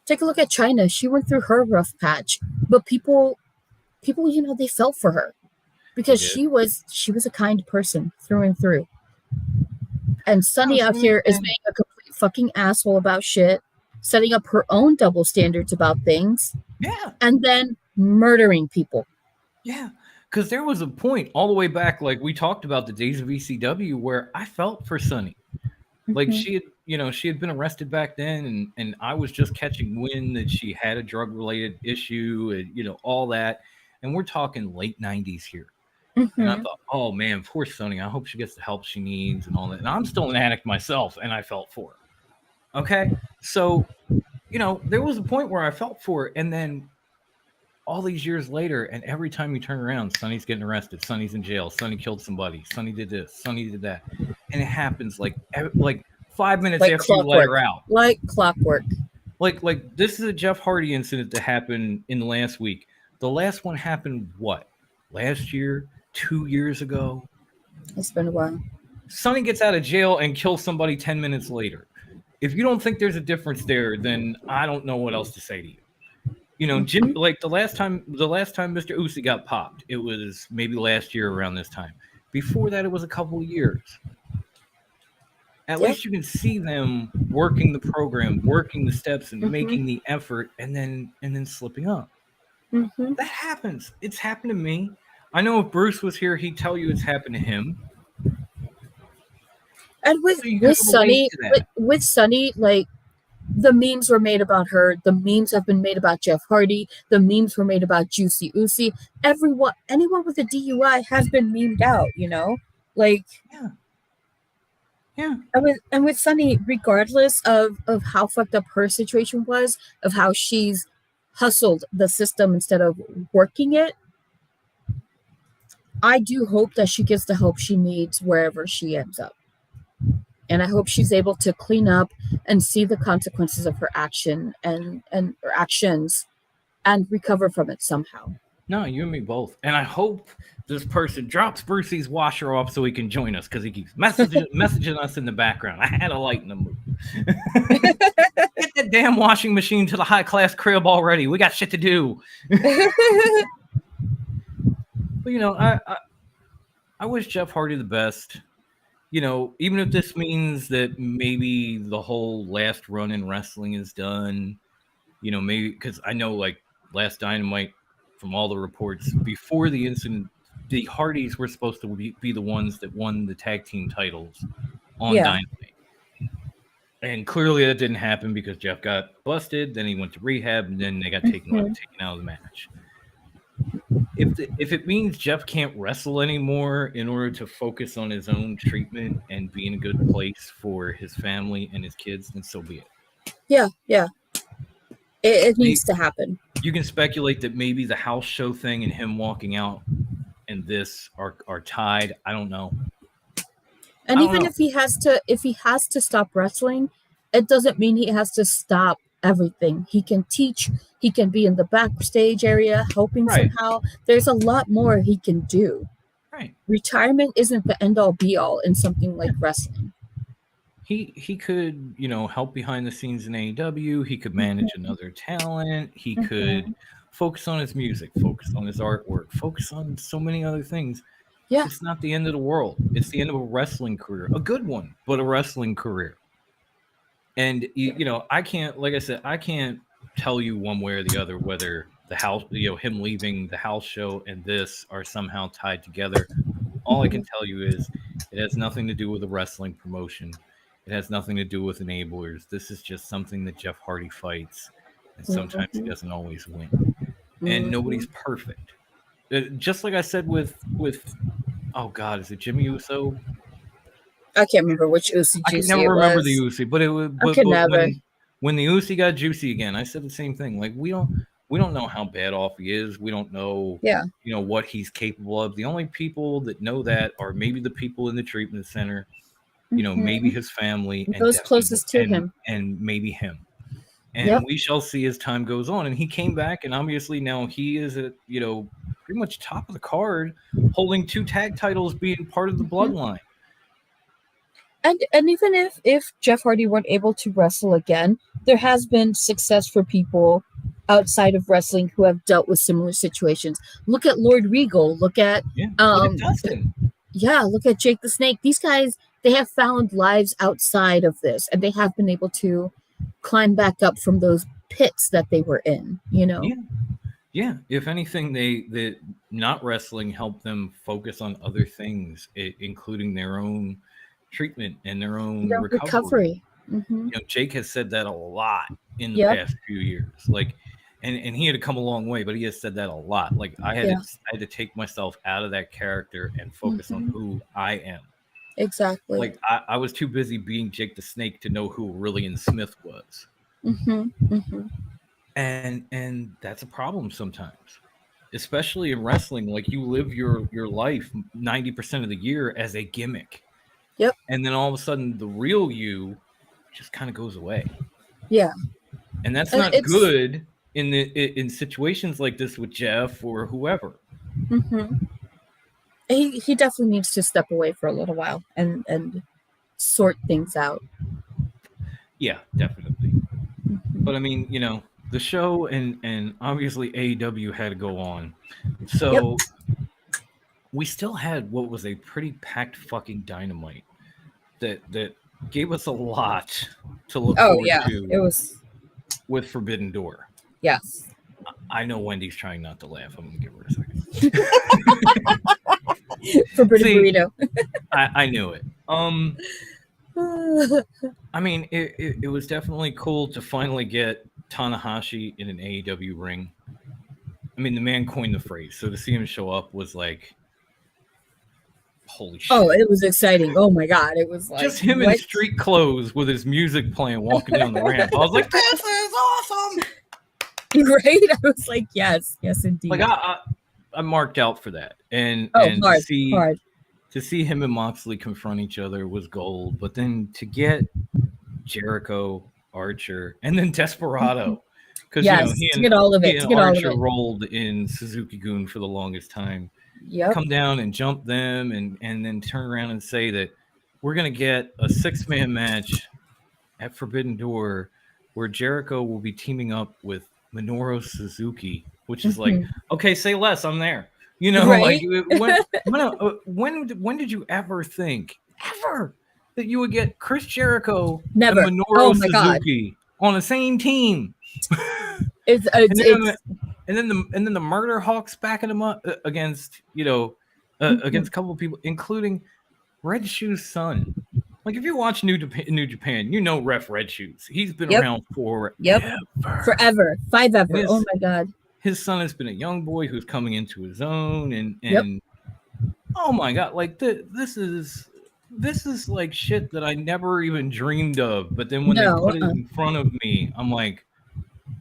take a look at China. She went through her rough patch, but people, they felt for her because she was a kind person through and through. And Sunny out here is being a complete fucking asshole about shit, setting up her own double standards about things. Yeah. And then murdering people. Yeah. Because there was a point all the way back, like we talked about the days of ECW, where I felt for Sunny. Like she had been arrested back then, and I was just catching wind that she had a drug related issue and all that. And we're talking late 90s here. And I thought, oh man, poor Sunny. I hope she gets the help she needs and all that. And I'm still an addict myself, and I felt for her. Okay. So, there was a point where I felt for her, and then all these years later, and every time you turn around, Sunny's getting arrested, Sunny's in jail, Sunny killed somebody, Sunny did this, Sunny did that. And it happens like 5 minutes like after clockwork. you let her out. Like clockwork. Like this is a Jeff Hardy incident that happened in the last week. The last one happened what? Last year? 2 years ago? It's been a while. Sunny gets out of jail and kills somebody 10 minutes later. If you don't think there's a difference there, then I don't know what else to say to you. Jim, like the last time Mr. Uzi got popped, it was maybe last year around this time. Before that, it was a couple of years. At least you can see them working the program, working the steps, and making the effort, and then slipping up. That happens. It's happened to me. I know if Bruce was here, he'd tell you it's happened to him. And with Sunny, like the memes were made about her. The memes have been made about Jeff Hardy. The memes were made about Juicy Uzi. Anyone with a DUI has been memed out. Like yeah. And with Sunny, regardless of how fucked up her situation was, of how she's hustled the system instead of working it, I do hope that she gets the help she needs wherever she ends up. And I hope she's able to clean up and see the consequences of her action and her actions and recover from it somehow. No, you and me both. And I hope this person drops Brucey's washer off so he can join us because he keeps messaging us in the background. I had a light in the mood. Get that damn washing machine to the high-class crib already. We got shit to do. But, I wish Jeff Hardy the best. Even if this means that maybe the whole last run in wrestling is done, maybe because I know like last Dynamite, from all the reports before the incident, the Hardys were supposed to be the ones that won the tag team titles on Dynamite. And clearly that didn't happen because Jeff got busted. Then he went to rehab, and then they got taken out of the match. If it means Jeff can't wrestle anymore in order to focus on his own treatment and be in a good place for his family and his kids, then so be it. Yeah. It needs to happen. You can speculate that maybe the house show thing and him walking out and this are tied. I don't know. And even if he has to stop wrestling, it doesn't mean he has to stop everything. He can teach, he can be in the backstage area helping somehow. There's a lot more he can do. Right. Retirement isn't the end all be all in something like wrestling. He could, help behind the scenes in AEW. He could manage another talent. He could focus on his music, focus on his artwork, focus on so many other things. Yeah. It's not the end of the world. It's the end of a wrestling career. A good one, but a wrestling career. And, I can't, like I said, I can't tell you one way or the other whether the house, him leaving the house show and this are somehow tied together. All I can tell you is it has nothing to do with a wrestling promotion. It has nothing to do with enablers. This is just something that Jeff Hardy fights. And sometimes he doesn't always win. And nobody's perfect. Just like I said with oh God, is it Jimmy Uso? I can't remember which Uso. I can never remember the Uso, but it was. When the Uso got juicy again, I said the same thing. Like we don't know how bad off he is. We don't know. Yeah. What he's capable of. The only people that know that are maybe the people in the treatment center. Maybe his family and those closest to him, and maybe him. And we shall see as time goes on. And he came back, and obviously now he is at pretty much top of the card, holding 2 tag titles, being part of the bloodline. And even if Jeff Hardy weren't able to wrestle again, there has been success for people outside of wrestling who have dealt with similar situations. Look at Lord Regal. Look at Dustin. Yeah, look at Jake the Snake. These guys, they have found lives outside of this, and they have been able to climb back up from those pits that they were in. Yeah. If anything, they not wrestling helped them focus on other things, including their own treatment and their own recovery. Jake has said that a lot in the past few years. Like, and he had to come a long way, but he has said that a lot. Like I had to take myself out of that character and focus on who I am. Exactly. Like I was too busy being Jake the Snake to know who Aurelian Smith was. And that's a problem sometimes, especially in wrestling. Like you live your life 90% of the year as a gimmick. Yep. And then all of a sudden the real you just kind of goes away. Yeah. And that's not good in situations like this with Jeff or whoever. He definitely needs to step away for a little while and sort things out. Yeah, definitely. But I mean, the show and obviously AEW had to go on. So we still had what was a pretty packed fucking Dynamite that gave us a lot to look forward to. It was with Forbidden Door. Yes. I know Wendy's trying not to laugh. I'm gonna give her a second. Forbidden burrito. I knew it. I mean, it was definitely cool to finally get Tanahashi in an AEW ring. I mean, the man coined the phrase, so to see him show up was like, holy shit. Oh, it was exciting. Oh my God. It was like just him in street clothes with his music playing, walking down the ramp. I was like, this is awesome. Right? I was like, yes, indeed. Like I marked out for that. And hard. To see him and Moxley confront each other was gold. But then to get Jericho, Archer, and then Desperado. Because to get all of it. Archer rolled in Suzuki-gun for the longest time. Yep. Come down and jump them and then turn around and say that we're going to get a 6-man match at Forbidden Door where Jericho will be teaming up with Minoru Suzuki, which is like, okay, say less, I'm there. Right? Like when did you ever think that you would get Chris Jericho Never. and Minoru Suzuki on the same team? And then the Murder Hawks backing him up against against a couple of people, including Red Shoe's son. Like if you watch New Japan, you know Ref Red Shoes. He's been Yep. around forever. Forever. 5 ever. His- Oh my god. His son has been a young boy who's coming into his own, and Yep. oh my god, like this is like shit that I never even dreamed of. But then when they put it in front of me, I'm like,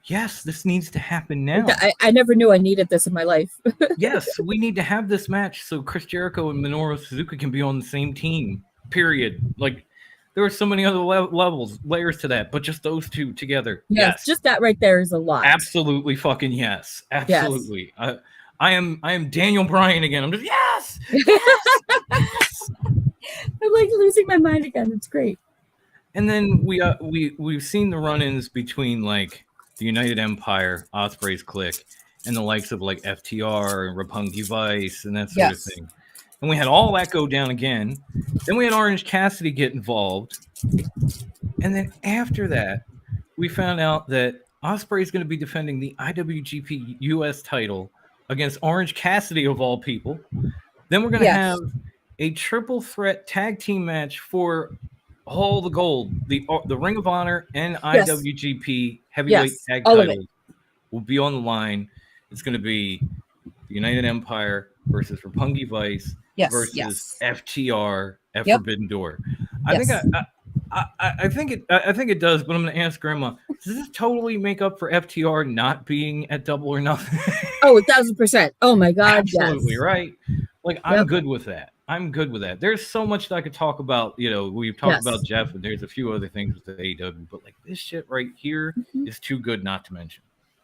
yes, this needs to happen now. I never knew I needed this in my life. Yes, we need to have this match so Chris Jericho and Minoru Suzuki can be on the same team. Period. Like there are so many other layers to that, but just those two together. Yes, just that right there is a lot. Absolutely fucking yes. Absolutely. Yes. I am Daniel Bryan again. I'm just yes. I'm like losing my mind again. It's great. And then we've seen the run-ins between like the United Empire, Ospreay's clique, and the likes of like FTR and Roppongi Vice and that sort of thing. And we had all that go down again. Then we had Orange Cassidy get involved. And then after that, we found out that Ospreay is going to be defending the IWGP US title against Orange Cassidy of all people. Then we're going to have a triple threat tag team match for all the gold. The Ring of Honor and IWGP heavyweight tag titles will be on the line. It's going to be the United Empire versus Roppongi Vice versus FTR at Forbidden Door. I think it does, but I'm going to ask Grandma, does this totally make up for FTR not being at Double or Nothing? Oh, 1,000%. Oh my god, absolutely right. Like I'm good with that. I'm good with that. There's so much that I could talk about. You know, we've talked about Jeff, and there's a few other things with the AEW, but like this shit right here is too good not to mention.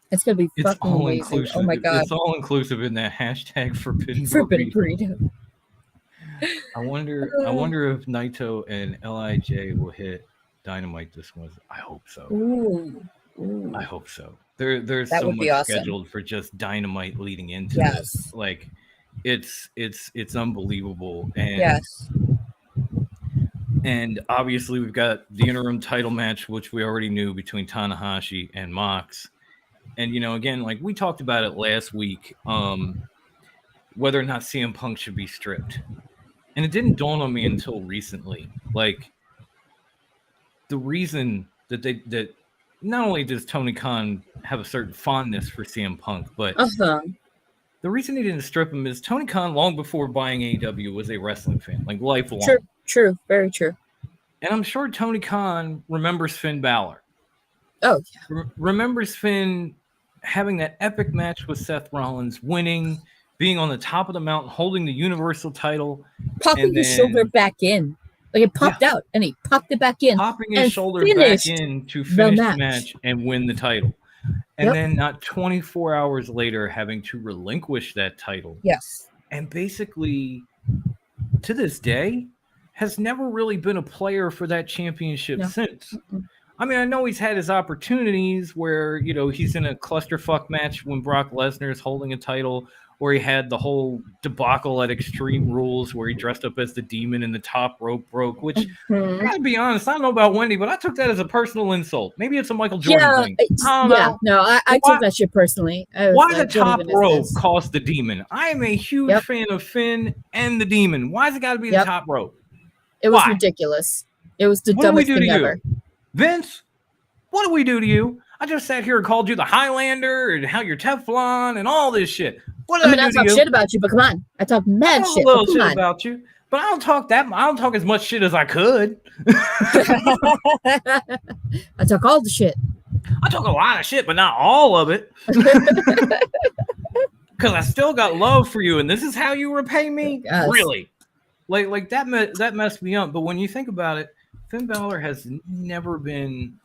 It's gonna be fucking amazing. Inclusive. Oh my god, it's all inclusive in that hashtag Forbidden Burrito. I wonder if Naito and LIJ will hit Dynamite this one. I hope so. Ooh. I hope so. There's so much scheduled for just Dynamite leading into this. Like it's unbelievable. And and obviously we've got the interim title match, which we already knew between Tanahashi and Mox. And you know, again, like we talked about it last week, whether or not CM Punk should be stripped. And it didn't dawn on me until recently. Like the reason that not only does Tony Khan have a certain fondness for CM Punk, but the reason he didn't strip him is Tony Khan, long before buying AEW, was a wrestling fan, like lifelong. True, very true. And I'm sure Tony Khan remembers Finn Balor. Oh yeah, remembers Finn having that epic match with Seth Rollins, winning, being on the top of the mountain, holding the Universal title, popping his shoulder back in. Like it popped out, and he popped it back in. Popping his shoulder back in to finish the match and win the title. And then not 24 hours later, having to relinquish that title. Yes. And basically, to this day, has never really been a player for that championship since. I mean, I know he's had his opportunities where, you know, he's in a clusterfuck match when Brock Lesnar is holding a title, or he had the whole debacle at Extreme Rules where he dressed up as the Demon and the top rope broke, which, I gotta be honest, I don't know about Wendy, but I took that as a personal insult. Maybe it's a Michael Jordan thing. I took that shit personally. Why the top rope cost the Demon? I am a huge fan of Finn and the Demon. Why's it gotta be the top rope? It was ridiculous. It was the dumbest thing ever. Vince, what do we do to you? I just sat here and called you the Highlander and how you're Teflon and all this shit. What did I talk shit about you, but come on. I talk mad shit. A little shit about you, but I don't talk as much shit as I could. I talk all the shit. I talk a lot of shit, but not all of it. Because I still got love for you, and this is how you repay me? Yes. Really? Like that messed me up. But when you think about it, Finn Balor has never been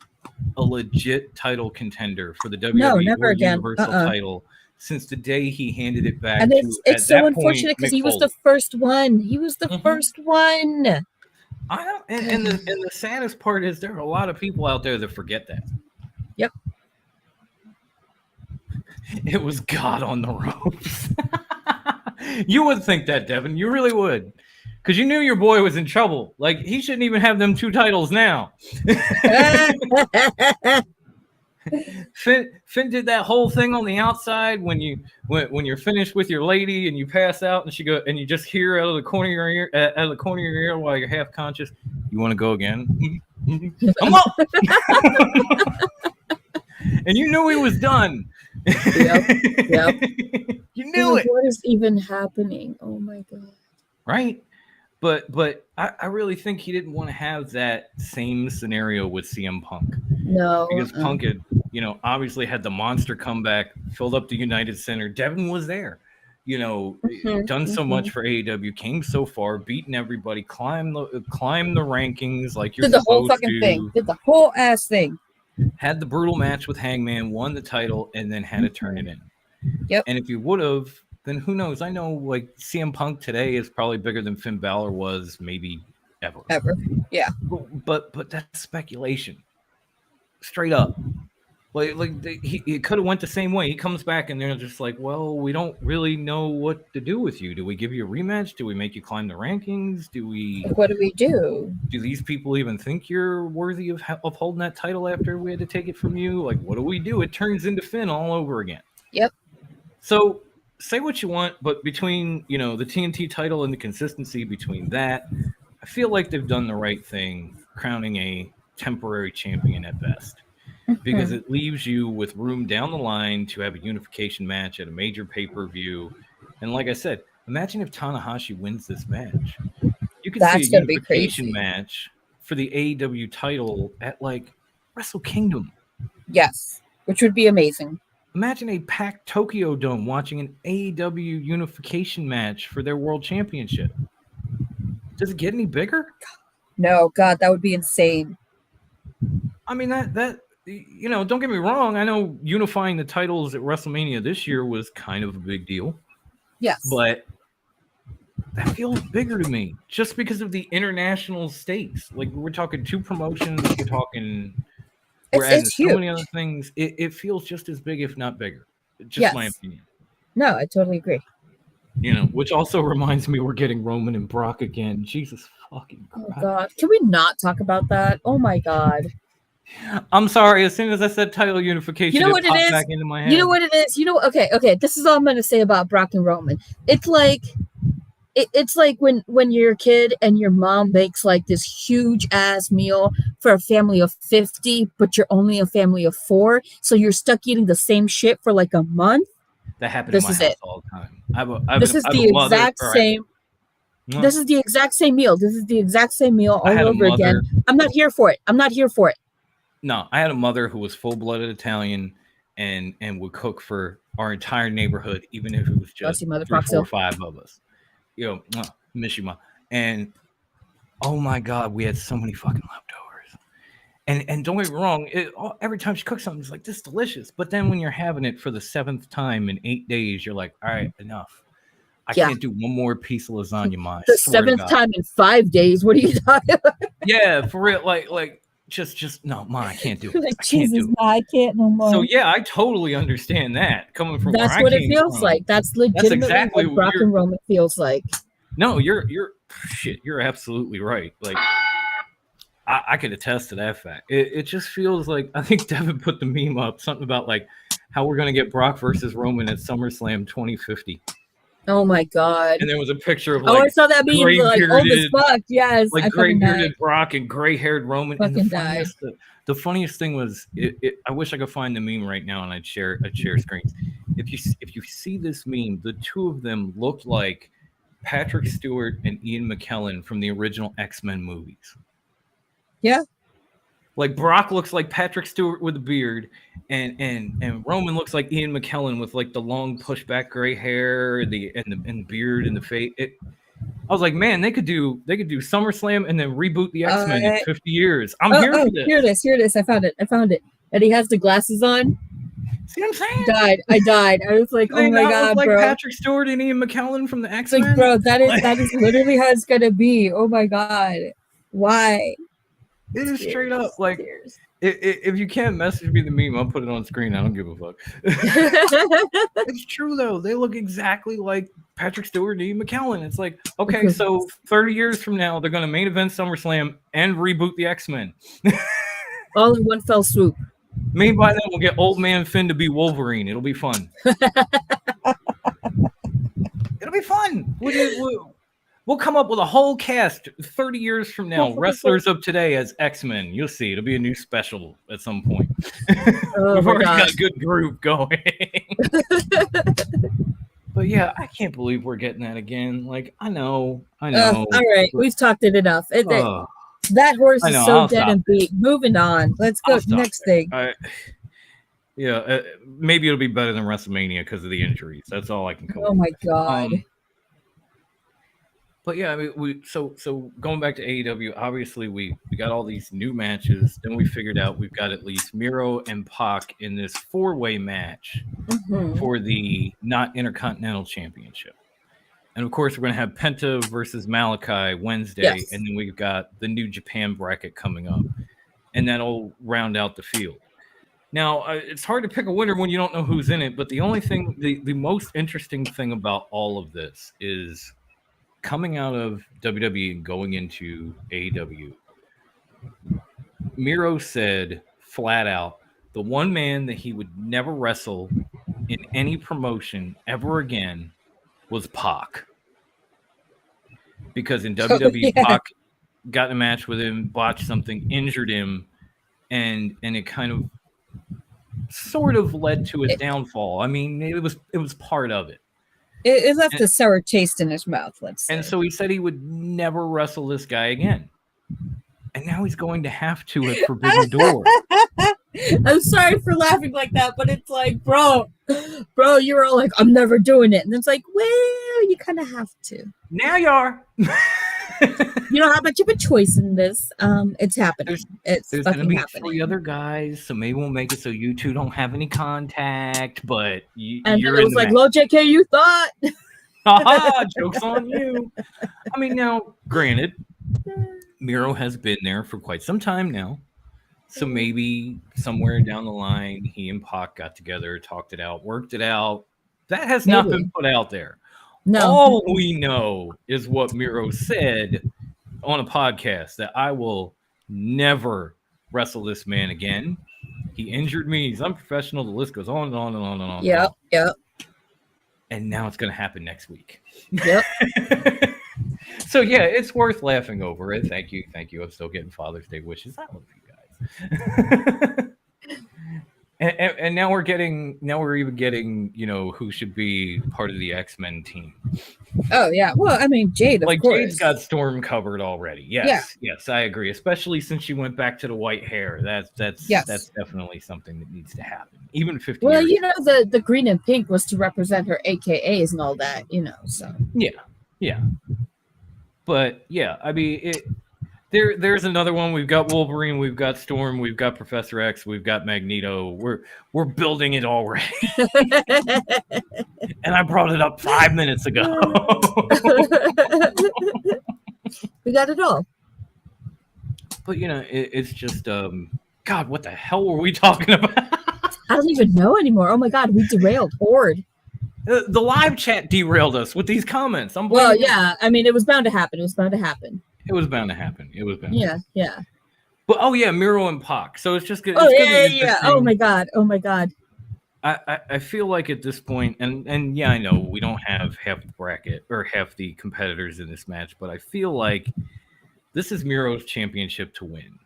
a legit title contender for the WWE or Universal title since the day he handed it back. And it's so unfortunate because he was the first one. He was the first one. I know, and the saddest part is there are a lot of people out there that forget that. Yep. It was God on the ropes. You would think that, Devin. You really would. Because you knew your boy was in trouble. Like, he shouldn't even have them 2 titles now. Finn did that whole thing on the outside when you're finished with your lady and you pass out and you just hear out of the corner of your ear while you're half conscious. You want to go again? Come on! And you knew he was done. Yep. You knew it. What is even happening? Oh my god! Right. But I really think he didn't want to have that same scenario with CM Punk. No. Because Punk had, obviously had the monster comeback, filled up the United Center. Devin was there, done so much for AEW, came so far, beaten everybody, climbed the rankings like you're did the whole supposed fucking to. thing. Did the whole ass thing. Had the brutal match with Hangman, won the title, and then had to turn it in. Yep. And if you would have, then who knows? I know like CM Punk today is probably bigger than Finn Balor was maybe ever. Yeah. But that's speculation. Straight up. He could have went the same way. He comes back and they're just like, well, we don't really know what to do with you. Do we give you a rematch? Do we make you climb the rankings? What do we do? Do these people even think you're worthy of holding that title after we had to take it from you? Like, what do we do? It turns into Finn all over again. Yep. So say what you want, but between, the TNT title and the consistency between that, I feel like they've done the right thing, crowning a temporary champion at best. Because it leaves you with room down the line to have a unification match at a major pay-per-view. And like I said, imagine if Tanahashi wins this match. You could see a unification match for the AEW title at like Wrestle Kingdom. Yes, which would be amazing. Imagine a packed Tokyo Dome watching an AEW unification match for their world championship. Does it get any bigger? No, God, that would be insane. I mean, that don't get me wrong. I know unifying the titles at WrestleMania this year was kind of a big deal. Yes. But that feels bigger to me just because of the international stakes. Like, we're talking two promotions. We're adding so many other things. It feels just as big, if not bigger. Just my opinion. No, I totally agree. Which also reminds me we're getting Roman and Brock again. Jesus fucking Christ. Oh, God. Can we not talk about that? Oh, my God. I'm sorry. As soon as I said title unification, it popped back into my head. You know what it is? Okay. This is all I'm going to say about Brock and Roman. It's like when you're a kid and your mom makes like this huge ass meal for a family of 50, but you're only a family of 4, so you're stuck eating the same shit for like a month. That happens in my house all the time. This is the exact same. This is the exact same meal. This is the exact same meal all over again. I'm not here for it. No, I had a mother who was full-blooded Italian and would cook for our entire neighborhood, even if it was just 3, 4, 5 of us. Miss you, Mom. And oh my God, we had so many fucking leftovers. And don't get me wrong, every time she cooks something, it's like, this is delicious. But then when you're having it for the 7th time in 8 days, you're like, all right, enough. I can't do one more piece of lasagna, Ma. The 7th time in 5 days. What are you talking about? Yeah, for real. Like. Just no, Ma, I can't do it. Like, Jesus, I can't no more. So yeah, I totally understand that coming from. That's what it feels like. That's legitimately exactly what Brock and Roman feels like. No, you're absolutely right. Like, I could attest to that fact. It just feels like, I think Devin put the meme up, something about like how we're gonna get Brock versus Roman at SummerSlam 2050. Oh my God! And there was a picture of like, I saw that meme, like old as fuck. Yes, like gray bearded Brock and gray haired Roman. Fucking and died. The funniest thing was, I wish I could find the meme right now and I'd share screens. If you see this meme, the two of them looked like Patrick Stewart and Ian McKellen from the original X-Men movies. Yeah. Like, Brock looks like Patrick Stewart with a beard, and Roman looks like Ian McKellen with like the long pushback gray hair, and the beard and the face. I was like, man, they could do SummerSlam and then reboot the X-Men in 50 years. I'm here for this. Here it is. I found it. And he has the glasses on. See what I'm saying? I died. I was like, oh my God, like bro. Patrick Stewart and Ian McKellen from the X-Men. Like, bro, that is literally how it's gonna be. Oh my God, why? It is straight up like, if you can't message me the meme, I'll put it on screen. I don't give a fuck. It's true though. They look exactly like Patrick Stewart and Ian McKellen. It's like, okay, so 30 years from now, they're gonna main event SummerSlam and reboot the X-Men. All in one fell swoop. Maybe by then we'll get Old Man Finn to be Wolverine. It'll be fun. It'll be fun. We'll come up with a whole cast 30 years from now. Wrestlers of today as X-Men. You'll see. It'll be a new special at some point. We've already got a good group going. But yeah, I can't believe we're getting that again. Like, I know. All right, we've talked it enough. That horse is so dead and beat. Moving on. Let's go next thing. Maybe it'll be better than WrestleMania because of the injuries. That's all I can come. Oh my god. But yeah, I mean, so going back to AEW, obviously we got all these new matches. Then we figured out we've got at least Miro and Pac in this 4-way match for the not Intercontinental Championship. And of course, we're going to have Penta versus Malachi Wednesday, and then we've got the New Japan bracket coming up, and that'll round out the field. Now, it's hard to pick a winner when you don't know who's in it, but the only thing, the most interesting thing about all of this is coming out of WWE and going into AEW, Miro said flat out, the one man that he would never wrestle in any promotion ever again was Pac. Because in WWE, Pac got in a match with him, botched something, injured him, and it kind of sort of led to his downfall. I mean, it was part of it. It left a sour taste in his mouth, let's say. And so he said he would never wrestle this guy again. And now he's going to have to at Forbidden Door. I'm sorry for laughing like that, but it's like, bro, you were all like, I'm never doing it. And it's like, well, you kind of have to. Now you are. You don't have much of a choice in this. It's happening. There's going to be happening. 3 other guys, so maybe we'll make it so you two don't have any contact, but and you're it was like, low JK, you thought. Haha, joke's on you. I mean, now, granted, Miro has been there for quite some time now. So maybe somewhere down the line, he and Pac got together, talked it out, worked it out. That has not been put out there. No. All we know is what Miro said on a podcast, that I will never wrestle this man again. He injured me. He's unprofessional. The list goes on and on and on and on. Yep. And now it's going to happen next week. Yep. So, yeah, it's worth laughing over it. Thank you. I'm still getting Father's Day wishes. I love you guys. And now we're even getting, who should be part of the X-Men team. Oh yeah, well, I mean, Jade, of course. Jade's got Storm covered already. Yes, I agree. Especially since she went back to the white hair. That's definitely something that needs to happen. Even 50 years. Well, the green and pink was to represent her AKAs and all that, so. Yeah. But yeah, I mean, There's another one. We've got Wolverine, we've got Storm, we've got Professor X, we've got Magneto. We're building it already. And I brought it up 5 minutes ago. We got it all. But it's just God, what the hell were we talking about? I don't even know anymore. Oh my God, we derailed hard. The live chat derailed us with these comments. Well, yeah. I mean, it was bound to happen. It was bound to happen. Yeah. But Miro and Pac. So it's just good. Yeah. Oh my God. I feel like at this point, and yeah, I know we don't have half the bracket or half the competitors in this match, but I feel like this is Miro's championship to win.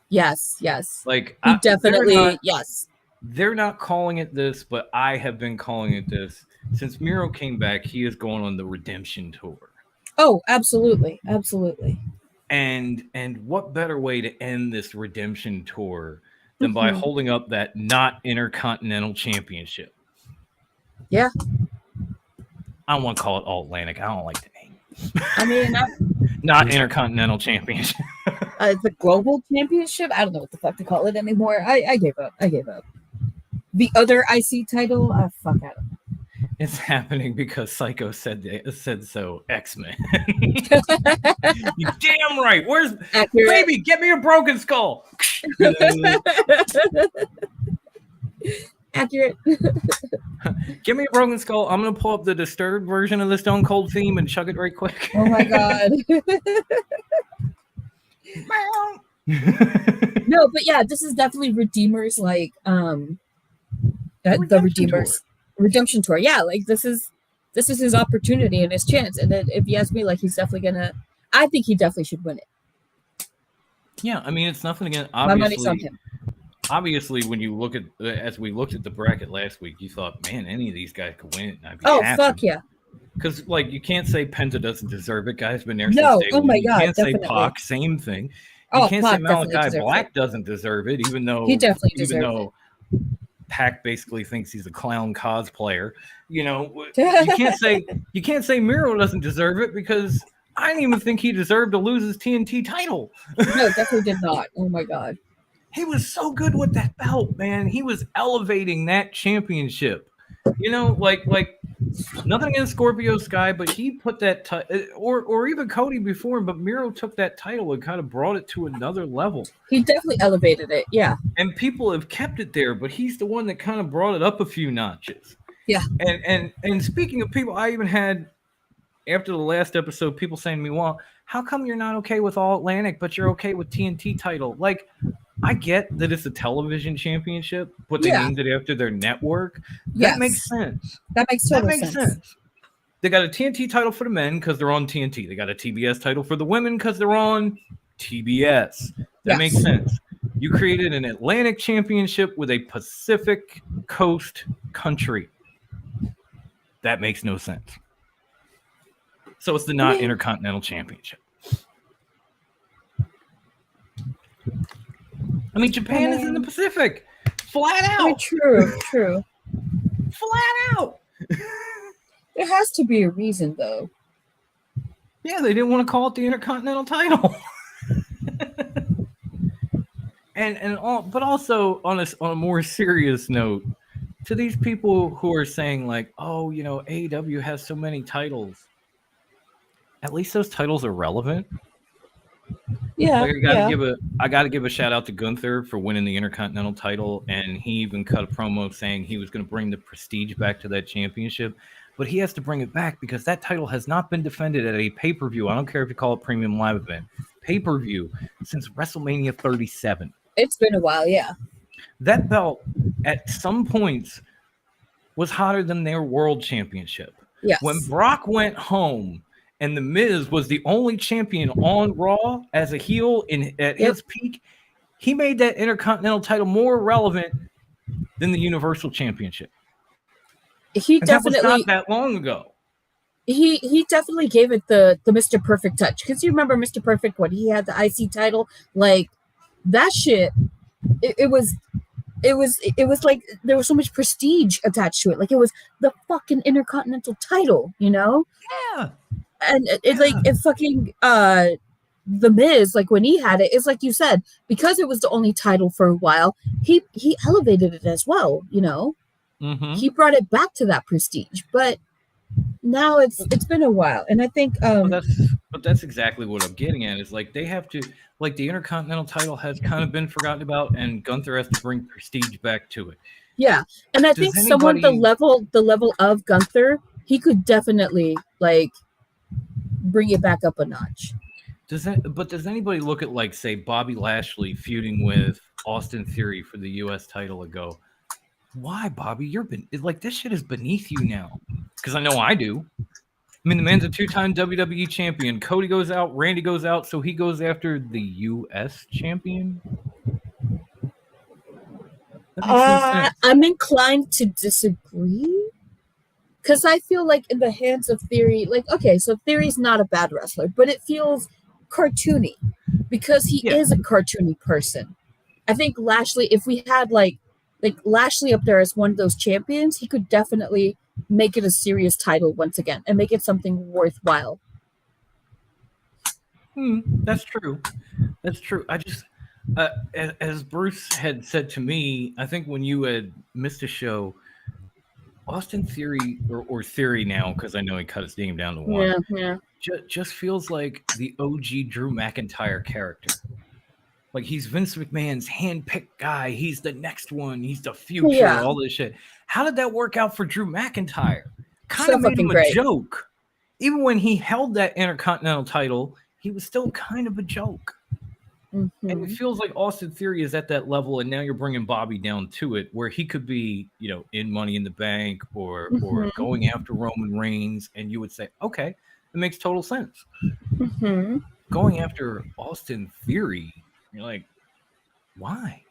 Yes. Like definitely yes. They're not calling it this, but I have been calling it this since Miro came back. He is going on the redemption tour. Oh, absolutely. And what better way to end this redemption tour than by holding up that not Intercontinental Championship? Yeah. I don't want to call it All Atlantic. I don't like the name. I mean, not Intercontinental Championship. The Global Championship? I don't know what the fuck to call it anymore. I gave up. The other IC title? Fuck, I don't know. It's happening because Sycho said so. X-Men. You damn right. Where's Accurate. Baby? Get me a broken skull. Accurate. Give me a broken skull. I'm gonna pull up the Disturbed version of the Stone Cold theme and chug it right quick. Oh my God. No, but yeah, this is definitely Redeemer's like the Redeemer's redemption tour. Yeah, like this is his opportunity and his chance. And then if you ask me, like he's definitely gonna. I think he definitely should win it. Yeah, I mean it's nothing against My money's on him. Obviously, when you look at as we looked at the bracket last week, you thought, man, any of these guys could win it. And I'd be happy. Fuck yeah! Because like you can't say Penta doesn't deserve it. Guy's been there No, since day one. my You God, can't definitely. say Pac, same thing. You can't Pac say Malachi Black doesn't deserve it, even though he definitely deserves it. Pac basically thinks he's a clown cosplayer. You know, you can't say Miro doesn't deserve it because I didn't even think he deserved to lose his TNT title. No, definitely did not. Oh my God. He was so good with that belt, man. He was elevating that championship. You know, like nothing against Scorpio Sky, but he put that or even Cody before him, but Miro took that title and kind of brought it to another level. He definitely elevated it, yeah. And people have kept it there, but he's the one that kind of brought it up a few notches. Yeah. And speaking of people, I even had after the last episode, people saying to me, well, how come you're not okay with All Atlantic, but you're okay with TNT title? Like, I get that it's a television championship, but they named it after their network. That makes sense. That makes total sense. They got a TNT title for the men because they're on TNT. They got a TBS title for the women because they're on TBS. That makes sense. You created an Atlantic championship with a Pacific Coast country. That makes no sense. So it's the not Intercontinental Championship. I mean, Japan is in the Pacific. Flat out. True. Flat out. There has to be a reason, though. Yeah, they didn't want to call it the Intercontinental title. But also on a more serious note, to these people who are saying like, oh, you know, AEW has so many titles. At least those titles are relevant. Yeah. Like I gotta give a shout out to Gunther for winning the Intercontinental title, and he even cut a promo saying he was going to bring the prestige back to that championship. But he has to bring it back because that title has not been defended at a pay-per-view. I don't care if you call it premium live event, pay-per-view since WrestleMania 37. It's been a while, yeah. That belt at some points was hotter than their world championship. Yes. When Brock went home and The Miz was the only champion on Raw as a heel at his peak, he made that Intercontinental title more relevant than the Universal Championship. That was not that long ago. He definitely gave it the Mr. Perfect touch. Because you remember Mr. Perfect when he had the IC title? Like, that shit, it was like there was so much prestige attached to it. Like, it was the fucking Intercontinental title, you know? Yeah. And it fucking The Miz, like when he had it, it's like you said, because it was the only title for a while, he elevated it as well, you know? Mm-hmm. He brought it back to that prestige. But now it's been a while. And I think but that's exactly what I'm getting at, is like they have to, like, the Intercontinental title has kind of been forgotten about, and Gunther has to bring prestige back to it. Yeah. And I think someone the level of Gunther, he could definitely like bring it back up a notch. Does anybody look at, like, say, Bobby Lashley feuding with Austin Theory for the US title and go, why, Bobby? This shit is beneath you now. Because I know I do. I mean, the man's a 2-time WWE champion. Cody goes out, Randy goes out, so he goes after the US champion. I'm inclined to disagree. Because I feel like in the hands of Theory, like, okay, so Theory's not a bad wrestler, but it feels cartoony because he is a cartoony person. I think Lashley, if we had like Lashley up there as one of those champions, he could definitely make it a serious title once again and make it something worthwhile. That's true. That's true. I just, as Bruce had said to me, I think when you had missed a show, Austin Theory, or Theory now, because I know he cut his name down to one. Yeah. Just feels like the OG Drew McIntyre character. Like, he's Vince McMahon's hand-picked guy. He's the next one. He's the future. All this shit. How did that work out for Drew McIntyre? Kind of made him a joke. Even when he held that Intercontinental title, he was still kind of a joke. And it Mm-hmm. feels like Austin Theory is at that level, and now you're bringing Bobby down to it, where he could be, in Money in the Bank or Mm-hmm. going after Roman Reigns, and you would say, okay, it makes total sense. Mm-hmm. Going after Austin Theory, you're like, why?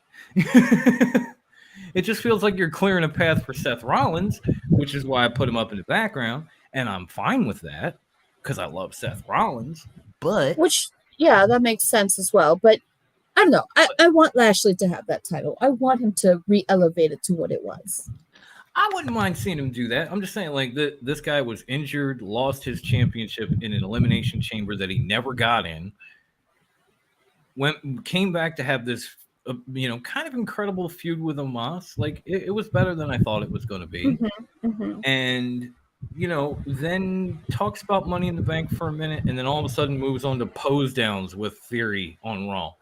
It just feels like you're clearing a path for Seth Rollins, which is why I put him up in the background, and I'm fine with that because I love Seth Rollins. But Which, yeah, that makes sense as well. But I don't know. I want Lashley to have that title. I want him to re-elevate it to what it was. I wouldn't mind seeing him do that. I'm just saying, like, this guy was injured, lost his championship in an elimination chamber that he never got in, came back to have this, kind of incredible feud with Omos. Like, it was better than I thought it was going to be. Mm-hmm. Mm-hmm. And, then talks about Money in the Bank for a minute, and then all of a sudden moves on to pose downs with Theory on Raw.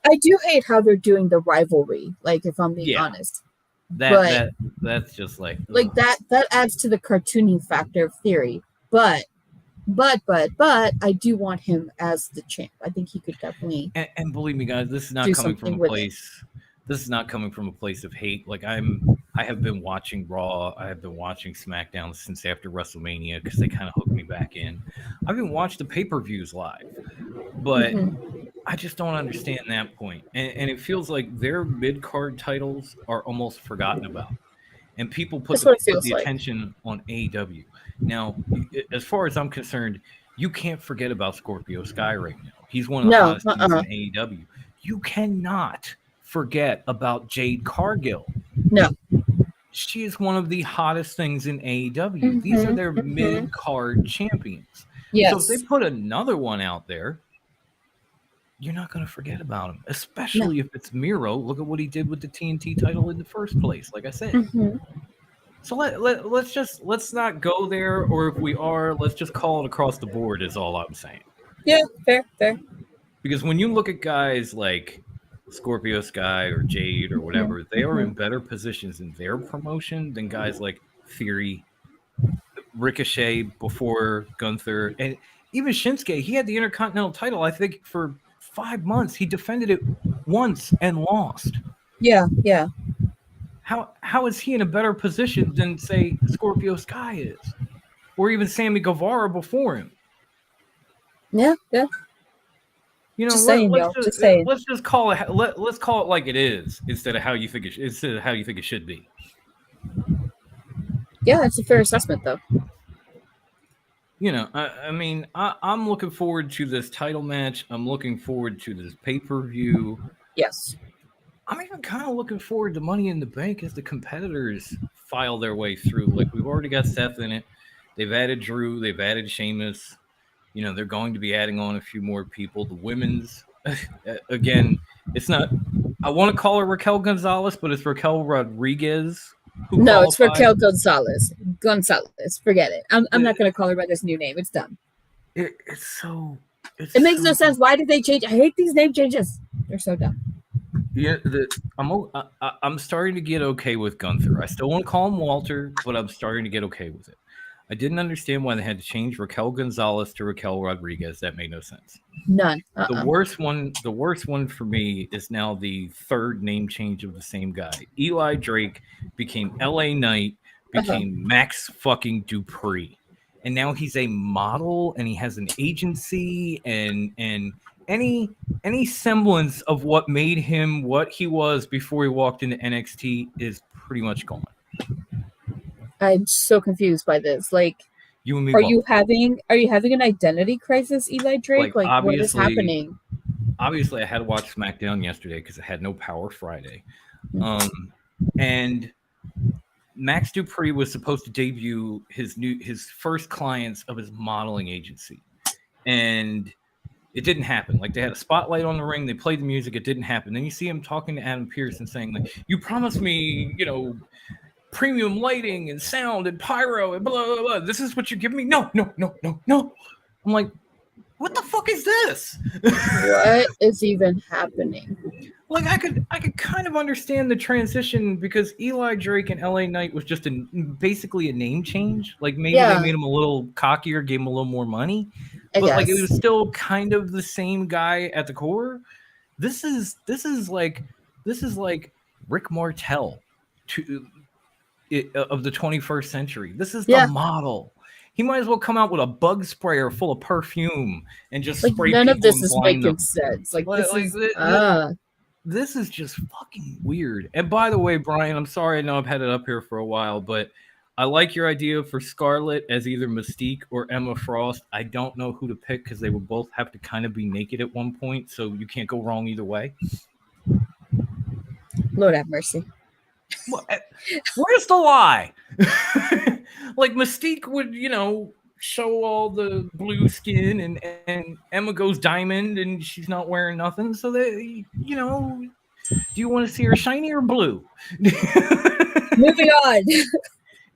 I do hate how they're doing the rivalry. Like, if I'm being honest, That's just like that adds to the cartoony factor of Theory. But I do want him as the champ. I think he could definitely. And believe me, guys, this is not coming from a place. This is not coming from a place of hate. Like I have been watching Raw. I have been watching SmackDown since after WrestleMania because they kind of hooked me back in. I've been watching the pay-per-views live, but I just don't understand that point. And it feels like their mid-card titles are almost forgotten about, and people put the attention on AEW. Now, as far as I'm concerned, you can't forget about Scorpio Sky right now. He's one of the hottest things in AEW. You cannot forget about Jade Cargill. No. She is one of the hottest things in AEW. These are their mid-card champions. Yes. So if they put another one out there, you're not going to forget about him, especially if it's Miro. Look at what he did with the TNT title in the first place, like I said. So let's not go there, or if we are, let's just call it across the board is all I'm saying. Yeah, fair. Because when you look at guys like Scorpio Sky or Jade or whatever, they are in better positions in their promotion than guys like Theory, Ricochet before Gunther, and even Shinsuke. He had the Intercontinental title, I think, for 5 months. He defended it once and lost. Yeah. How is he in a better position than, say, Scorpio Sky is, or even Sammy Guevara before him? Yeah. Just saying. Let's just call it. Let's call it like it is instead of how you think it should be. Yeah, that's a fair assessment, though. I mean, I'm looking forward to this title match. I'm looking forward to this pay-per-view. Yes. I'm even kind of looking forward to Money in the Bank as the competitors file their way through. Like, we've already got Seth in it. They've added Drew. They've added Sheamus. They're going to be adding on a few more people. The women's, again, it's not. I want to call her Raquel Gonzalez, but it's Raquel Rodriguez. No, it's Raquel Gonzalez. Forget it. I'm not going to call her by this new name. It's done. It makes no sense. Why did they change? I hate these name changes. They're so dumb. Yeah, I'm starting to get okay with Gunther. I still want to call him Walter, but I'm starting to get okay with it. I didn't understand why they had to change Raquel Gonzalez to Raquel Rodriguez. That made no sense. None. The worst one for me is now the third name change of the same guy. Eli Drake became LA Knight, became Max fucking Dupree. And now he's a model and he has an agency and any semblance of what made him what he was before he walked into NXT is pretty much gone. I'm so confused by this. Like, you and me. Are you having an identity crisis, Eli Drake? Like what is happening? Obviously, I had to watch SmackDown yesterday because I had no Power Friday. And Max Dupree was supposed to debut his first clients of his modeling agency, and it didn't happen. Like, they had a spotlight on the ring, they played the music, it didn't happen. Then you see him talking to Adam Pearce and saying, like, you promised me, premium lighting and sound and pyro and blah, blah, blah. This is what you give me? No. I'm like, what the fuck is this? What is even happening? Like, I could kind of understand the transition because Eli Drake and LA Knight was just basically a name change. Like, maybe they made him a little cockier, gave him a little more money. But like, it was still kind of the same guy at the core. This is like Rick Martel of the 21st century. This is the model. He might as well come out with a bug sprayer full of perfume and just Like spray none of people this and is blind making them. sense. Like Like, this like, is this is just fucking weird. And by the way, Brian, I'm sorry, I know I've had it up here for a while, but I like your idea for Scarlet as either Mystique or Emma Frost. I don't know who to pick because they would both have to kind of be naked at one point, so you can't go wrong either way. Lord have mercy. Where's the lie? Like Mystique would, show all the blue skin, and Emma goes diamond, and she's not wearing nothing. So they, do you want to see her shiny or blue? Moving on.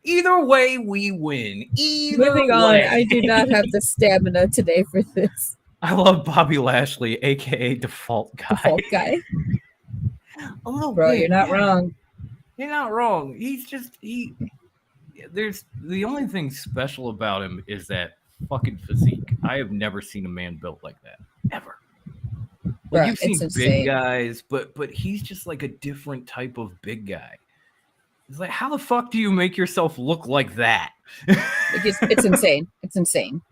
Either way, we win. Either Moving on. way. I do not have the stamina today for this. I love Bobby Lashley, aka Default Guy. Default Guy. A little Bro, bit, you're not wrong. You're not wrong. He's just there's the only thing special about him is that fucking physique. I have never seen a man built like that. Ever. Like, Bruh, you've seen it's big insane. guys, but he's just like a different type of big guy. It's like, how the fuck do you make yourself look like that? It's insane. It's insane.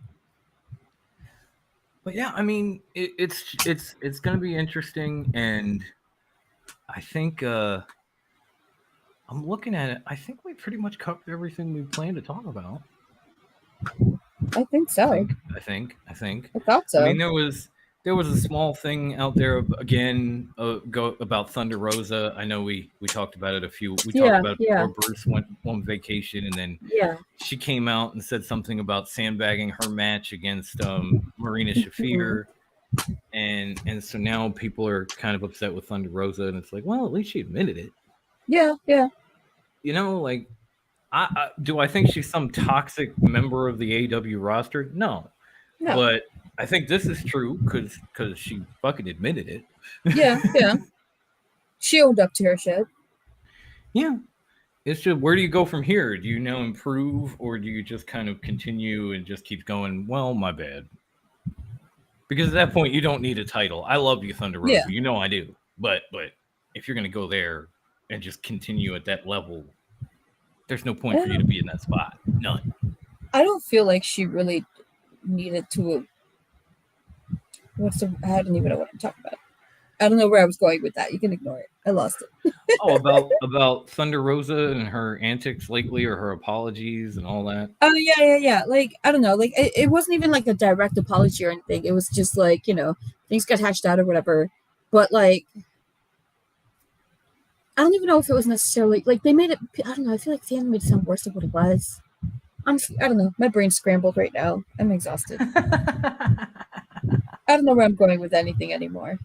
But yeah, I mean, it's gonna be interesting, and I think I'm looking at it. I think we pretty much covered everything we planned to talk about. I think so. I think. I thought so. I mean, there was a small thing out there again about Thunder Rosa. I know we talked about it talked about it before Bruce went on vacation, and then she came out and said something about sandbagging her match against Marina Shafir. And so now people are kind of upset with Thunder Rosa, and it's like, well, at least she admitted it. Yeah. Like, do I think she's some toxic member of the AEW roster? No. But I think this is true because she fucking admitted it. Yeah. She owned up to her shit. Yeah. It's just, where do you go from here? Do you now improve, or do you just kind of continue and just keep going, well, my bad? Because at that point, you don't need a title. I love you, Thunder Rosa. Yeah. You know I do. But if you're going to go there and just continue at that level, there's no point for you to be in that spot. None. I don't feel like she really needed to. I don't even know what I'm talking about. I don't know where I was going with that. You can ignore it. I lost it. about Thunder Rosa and her antics lately, or her apologies and all that. Oh yeah. Like, I don't know. Like, it wasn't even like a direct apology or anything. It was just like, things got hashed out or whatever. But like, I don't even know if it was necessarily like they made it. I don't know. I feel like fans made it sound worse than what it was. I don't know. My brain's scrambled right now. I'm exhausted. I don't know where I'm going with anything anymore.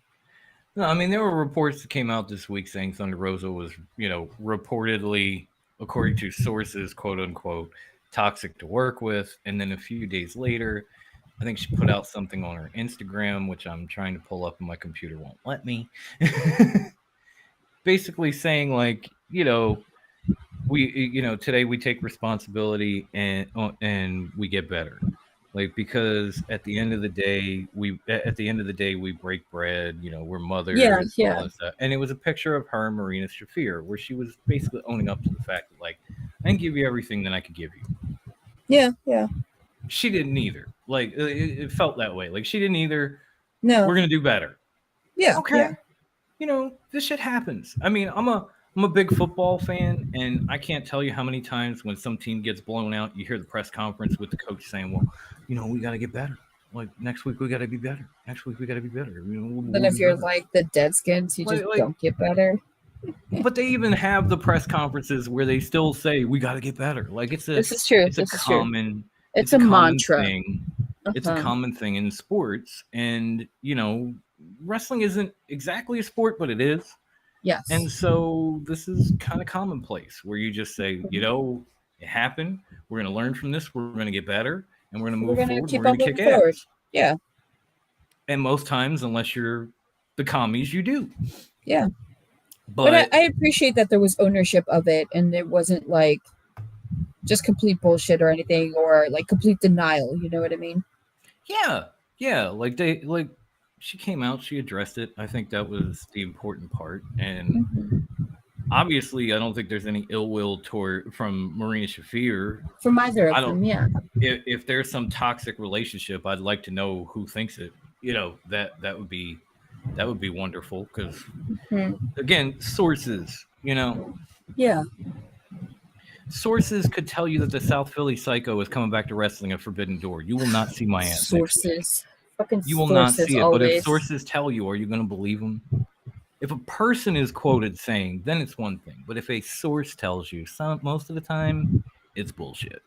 No, I mean, there were reports that came out this week saying Thunder Rosa was, reportedly, according to sources, quote unquote, toxic to work with. And then a few days later, I think she put out something on her Instagram, which I'm trying to pull up and my computer won't let me. Basically saying, like, we, today we take responsibility and we get better. Like, because at the end of the day, we break bread. We're mothers. Yeah. All that stuff. And it was a picture of her and Marina Shafir, where she was basically owning up to the fact that, like, I didn't give you everything that I could give you. Yeah. She didn't either. Like, it felt that way. Like, she didn't either. No. We're gonna do better. Yeah. Okay. Yeah. This shit happens. I mean, I'm a big football fan, and I can't tell you how many times when some team gets blown out, you hear the press conference with the coach saying, well, we got to get better. Like, next week we got to be better. Next week we got to be better. Then if you're like the Deadskins, you just don't get better. But they even have the press conferences where they still say, we got to get better. Like, this is true. It's a mantra. Thing. It's a common thing in sports. And, wrestling isn't exactly a sport, but it is. Yes. And so this is kind of commonplace, where you just say, it happened. We're going to learn from this. We're going to get better, and we're going to move forward. We're going to kick ass. Yeah. And most times, unless you're the commies, you do. Yeah. But I appreciate that there was ownership of it, and it wasn't like just complete bullshit or anything, or like complete denial. You know what I mean? Yeah. Like she came out, she addressed it. I think that was the important part. And obviously, I don't think there's any ill will from Marina Shafir. From either of them, yeah. If there's some toxic relationship, I'd like to know who thinks it. That would be wonderful because again, sources. Yeah. Sources could tell you that the South Philly Psycho is coming back to wrestling at Forbidden Door. You will not see my ass. Sources. Fucking you will sources not see it. always. But if sources tell you, are you going to believe them? If a person is quoted saying, then it's one thing. But if a source tells you, most of the time, it's bullshit.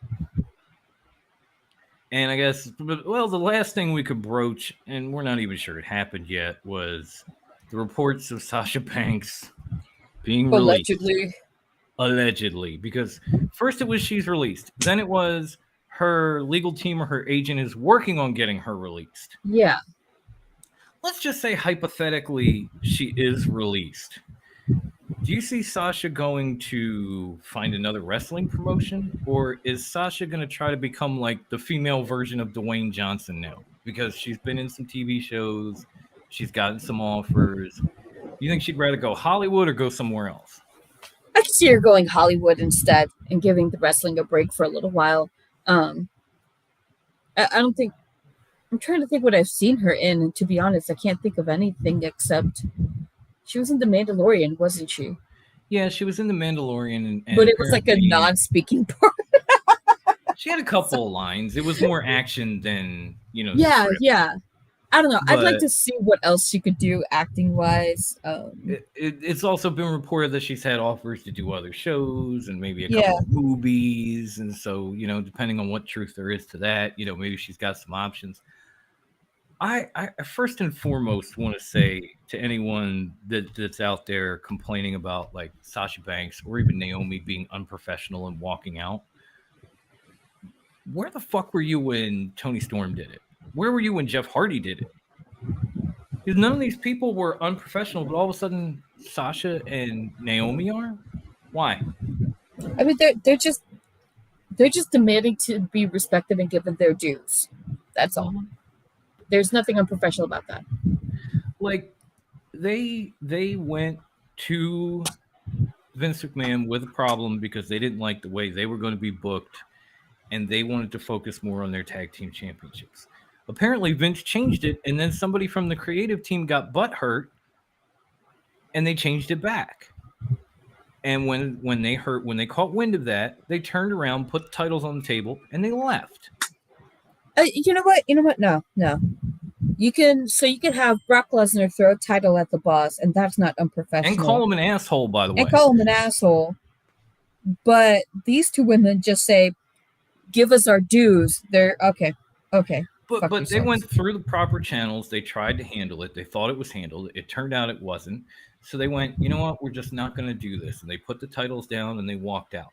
And I guess, well, the last thing we could broach, and we're not even sure it happened yet, was the reports of Sasha Banks being released. Allegedly, because first it was she's released, then it was her legal team or her agent is working on getting her released. Yeah. Let's just say hypothetically she is released. Do you see Sasha going to find another wrestling promotion, or is Sasha going to try to become like the female version of Dwayne Johnson now? Because she's been in some TV shows, she's gotten some offers. You think she'd rather go Hollywood or go somewhere else? I could see her going Hollywood instead and giving the wrestling a break for a little while. I don't think. I'm trying to think what I've seen her in, and to be honest, I can't think of anything except she was in The Mandalorian, wasn't she? Yeah, she was in The Mandalorian, and but it was like a non-speaking part. She had a couple of lines. It was more action than Yeah, yeah. I don't know. I'd like to see what else she could do acting-wise. It's also been reported that she's had offers to do other shows and maybe a couple of movies. And so, depending on what truth there is to that, maybe she's got some options. I first and foremost want to say to anyone that's out there complaining about like Sasha Banks or even Naomi being unprofessional and walking out, where the fuck were you when Toni Storm did it? Where were you when Jeff Hardy did it? Because none of these people were unprofessional, but all of a sudden Sasha and Naomi are? Why? I mean, they're just demanding to be respected and given their dues. That's all. There's nothing unprofessional about that. Like they went to Vince McMahon with a problem because they didn't like the way they were going to be booked, and they wanted to focus more on their tag team championships. Apparently, Vince changed it, and then somebody from the creative team got butthurt, and they changed it back. And when they caught wind of that, they turned around, put the titles on the table, and they left. You know what? No. You can have Brock Lesnar throw a title at the boss, and that's not unprofessional. And call him an asshole, by the way. And call him an asshole. But these two women just say, "Give us our dues." They're okay. But they went through the proper channels. They tried to handle it. They thought it was handled. It turned out it wasn't. So they went, you know what? We're just not going to do this. And they put the titles down and they walked out.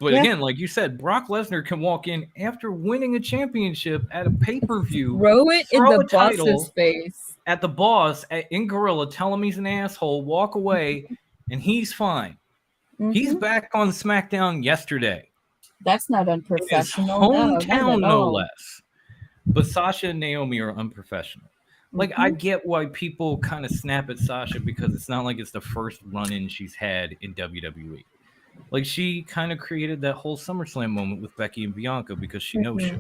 But again, like you said, Brock Lesnar can walk in after winning a championship at a pay-per-view. Throw it in the boss's face. At the boss in Gorilla, tell him he's an asshole, walk away, and he's fine. Mm-hmm. He's back on SmackDown yesterday. That's not unprofessional. Hometown, no less. But Sasha and Naomi are unprofessional. Like, I get why people kind of snap at Sasha because it's not like it's the first run-in she's had in WWE. Like, she kind of created that whole SummerSlam moment with Becky and Bianca because she knows shit.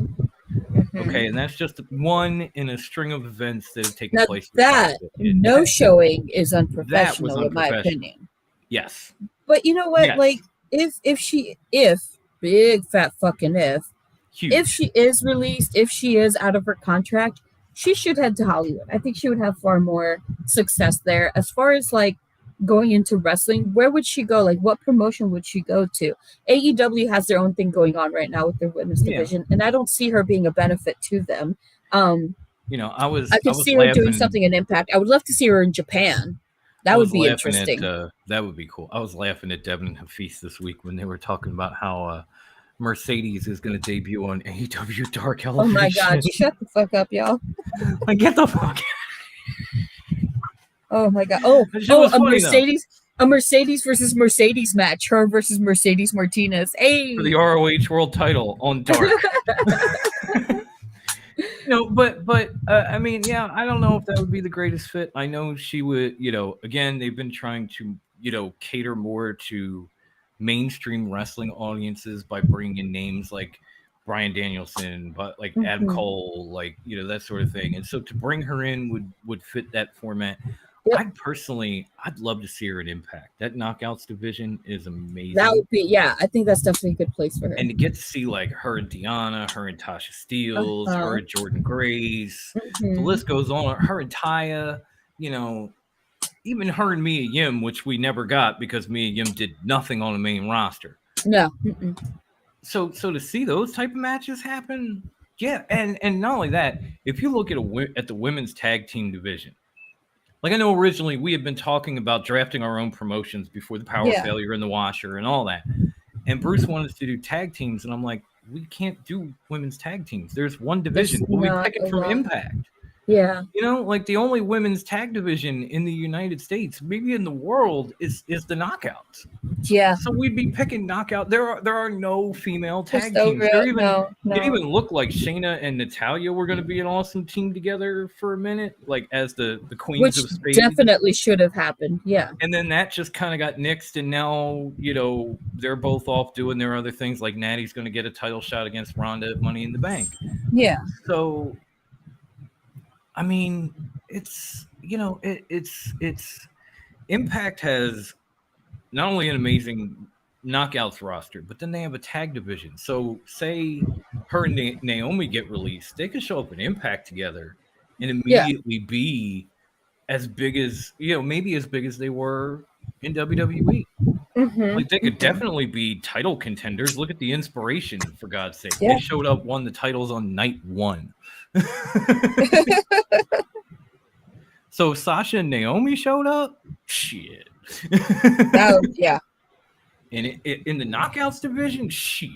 Okay, and that's just one in a string of events that have taken place. That no-showing is unprofessional, in my opinion. Yes. But you know what? Yes. Like, if big fat fucking if she is released, if she is out of her contract, she should head to Hollywood. I think she would have far more success there. As far as like going into wrestling, where would she go? Like, what promotion would she go to? AEW has their own thing going on right now with their women's division, and I don't see her being a benefit to them. I could see her doing something in Impact. I would love to see her in Japan. That would be interesting. That would be cool. I was laughing at Devin and Hafiz this week when they were talking about how Mercedes is going to debut on AEW Dark Elevation. Oh my God! Shut the fuck up, y'all. Like, get the fuck. Oh my God! Oh, a Mercedes versus Mercedes match. Her versus Mercedes Martinez. Hey, for the ROH World Title on Dark. But I mean, yeah, I don't know if that would be the greatest fit. I know she would. Again, they've been trying to cater more to mainstream wrestling audiences by bringing in names like Brian Danielson, but like Adam Mhm. Cole, like that sort of thing. And so to bring her in would fit that format. Yep. I'd love to see her at Impact. That Knockouts division is amazing. That would be, yeah, I think that's definitely a good place for her. And to get to see like her and Deanna, her and Tasha Steeles, her and Jordan Grace, the list goes on. Her and Taya, even her and Mia Yim, which we never got because Mia Yim did nothing on the main roster. No. So to see those type of matches happen, yeah, and not only that, if you look at the women's tag team division, like I know originally we had been talking about drafting our own promotions before the power failure in the washer and all that. And Bruce wanted us to do tag teams, and I'm like, we can't do women's tag teams. There's one division, but we pick it from Impact. Yeah. Like the only women's tag division in the United States, maybe in the world, is the Knockouts. Yeah. So we'd be picking Knockout. There are no female tag so teams. It even looked like Shayna and Natalya were going to be an awesome team together for a minute, like as the queens of Spades. Definitely should have happened. Yeah. And then that just kind of got nixed, and now they're both off doing their other things. Like Natty's going to get a title shot against Ronda at Money in the Bank. Yeah. So, I mean, it's Impact has not only an amazing Knockouts roster, but then they have a tag division. So say her and Naomi get released, they could show up in Impact together and immediately be as big as, maybe as big as they were in WWE. Like they could definitely be title contenders. Look at the Inspiration, for God's sake. They showed up, won the titles on night 1. So Sasha and Naomi showed up? Shit. Yeah. And in the Knockouts division? Shit.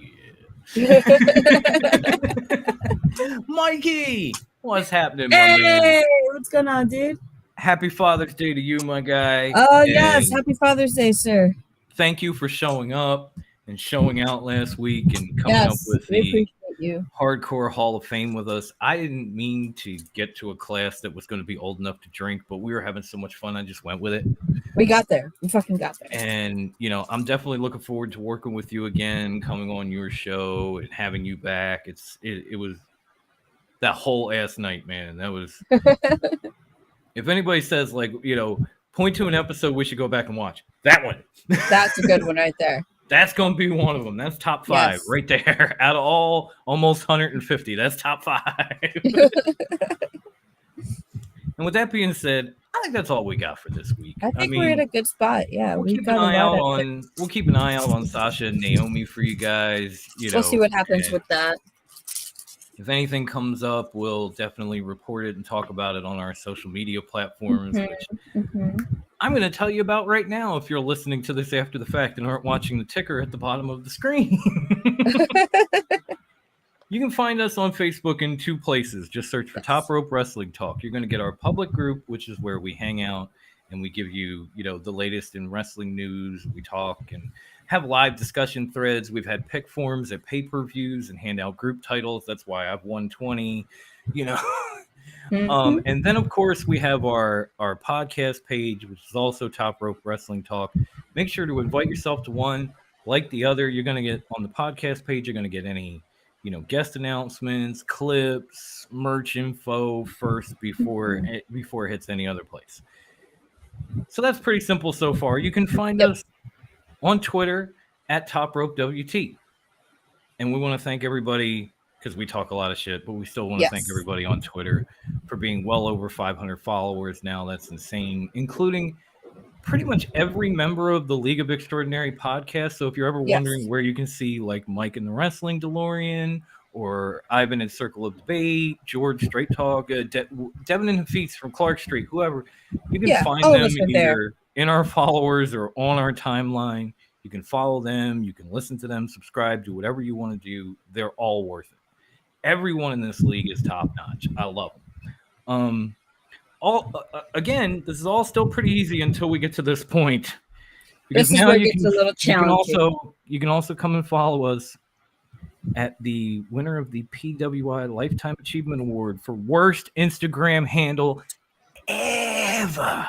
Mikey! What's happening, my man? Hey! What's going on, dude? Happy Father's Day to you, my guy. Oh, yes. Happy Father's Day, sir. Thank you for showing up and showing out last week and coming up with the Hardcore Hall of Fame with us. I didn't mean to get to a class that was going to be old enough to drink, but we were having so much fun, I just went with it. We got there. We fucking got there. And, I'm definitely looking forward to working with you again, coming on your show and having you back. It was that whole ass night, man. That was... If anybody says, like, point to an episode we should go back and watch, that one. That's a good one right there. That's going to be one of them. That's top 5 right there. Out of all almost 150, that's top 5. And with that being said, I think that's all we got for this week. I think we're in a good spot. Yeah, we'll keep an eye out on Sasha and Naomi for you guys. We'll see what happens with that. If anything comes up, we'll definitely report it and talk about it on our social media platforms, which I'm going to tell you about right now if you're listening to this after the fact and aren't watching the ticker at the bottom of the screen. You can find us on Facebook in 2 places. Just search for Top Rope Wrestling Talk. You're going to get our public group, which is where we hang out and we give you, the latest in wrestling news. We talk and have live discussion threads. We've had pick forms at pay-per-views and hand out group titles. That's why I've won 20, And then, of course, we have our podcast page, which is also Top Rope Wrestling Talk. Make sure to invite yourself to one, like the other. You're going to get on the podcast page, you're going to get any, guest announcements, clips, merch info first before it hits any other place. So that's pretty simple so far. You can find us on Twitter at Top Rope WT. And we want to thank everybody, because we talk a lot of shit, but we still want to thank everybody on Twitter for being well over 500 followers now. That's insane, including pretty much every member of the League of Extraordinary podcast. So if you're ever wondering where you can see like Mike and the Wrestling DeLorean, or Ivan and Circle of Debate, George Straight Talk, Devin and Hafiz from Clark Street, whoever, you can find them either in our followers or on our timeline. You can follow them, you can listen to them, subscribe, do whatever you want to do. They're all worth it. Everyone in this league is top notch. I love them. Again, this is all still pretty easy until we get to this point. Because this is now where it gets a little challenging. You can also come and follow us at the winner of the PWI Lifetime Achievement Award for worst Instagram handle ever.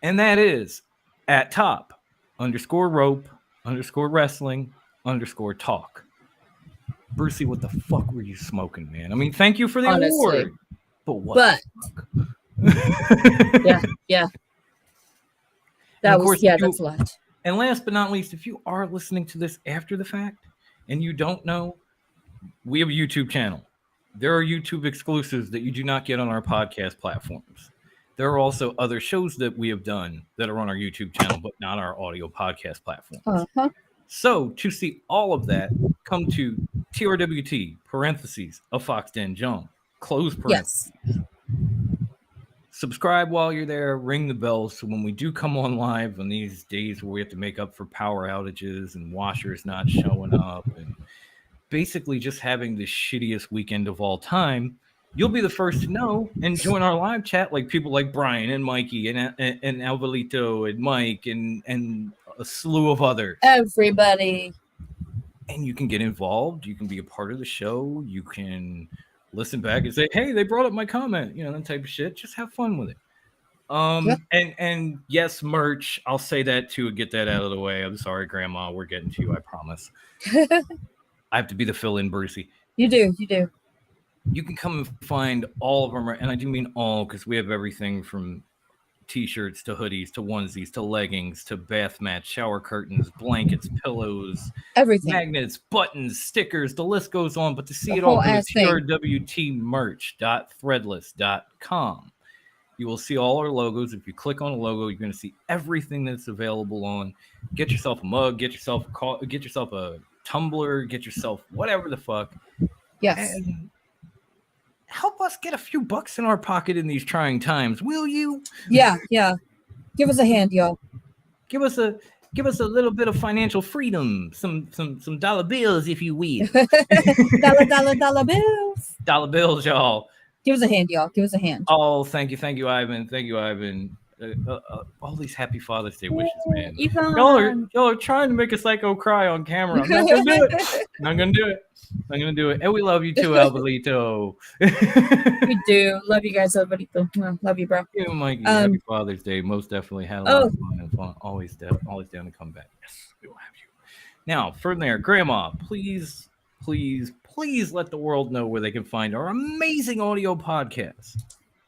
And that is at top _rope_wrestling_talk. Brucey, what the fuck were you smoking, man? I mean, thank you for the award. But what yeah. That was, that's a lot. And last but not least, if you are listening to this after the fact and you don't know, we have a YouTube channel. There are YouTube exclusives that you do not get on our podcast platforms. There are also other shows that we have done that are on our YouTube channel, but not our audio podcast platforms. Uh-huh. So to see all of that, come to TRWT, parentheses, a Fox Den Jump, close parentheses. Yes. Subscribe while you're there, ring the bell, so when we do come on live on these days where we have to make up for power outages and washers not showing up and basically just having the shittiest weekend of all time, you'll be the first to know and join our live chat, like people like Brian and Mikey and Alvalito and Mike and a slew of others. Everybody. And you can get involved. You can be a part of the show. You can listen back and say, hey, they brought up my comment, that type of shit. Just have fun with it. And yes, merch. I'll say that too, get that out of the way. I'm sorry, Grandma. We're getting to you, I promise. I have to be the fill-in, Brucey. You do. You can come and find all of them, and I do mean all, because we have everything from t-shirts to hoodies to onesies to leggings to bath mats, shower curtains, blankets, pillows, everything, magnets, buttons, stickers, the list goes on. But to see it all, go to trwtmerch.threadless.com. You will see all our logos. If you click on a logo, you're going to see everything that's available on. Get yourself a mug, get yourself a tumbler, get yourself whatever the fuck. Yes. And help us get a few bucks in our pocket in these trying times, will you? Yeah. Give us a hand, y'all. Give us a little bit of financial freedom, some dollar bills, if you will. dollar bills. Dollar bills, y'all. Give us a hand, y'all. Give us a hand. Oh, thank you, Ivan. Thank you, Ivan. All these happy Father's Day wishes, man. Y'all are trying to make a psycho cry on camera. I'm not gonna do it. I'm gonna do it. And we love you too, Alvalito. We do. Love you guys, Alvalito. Love you, bro. Yeah, Mikey. Happy Father's Day. Most definitely had a lot of fun. Always down to come back. Yes, we will have you. Now, from there, Grandma, please let the world know where they can find our amazing audio podcast.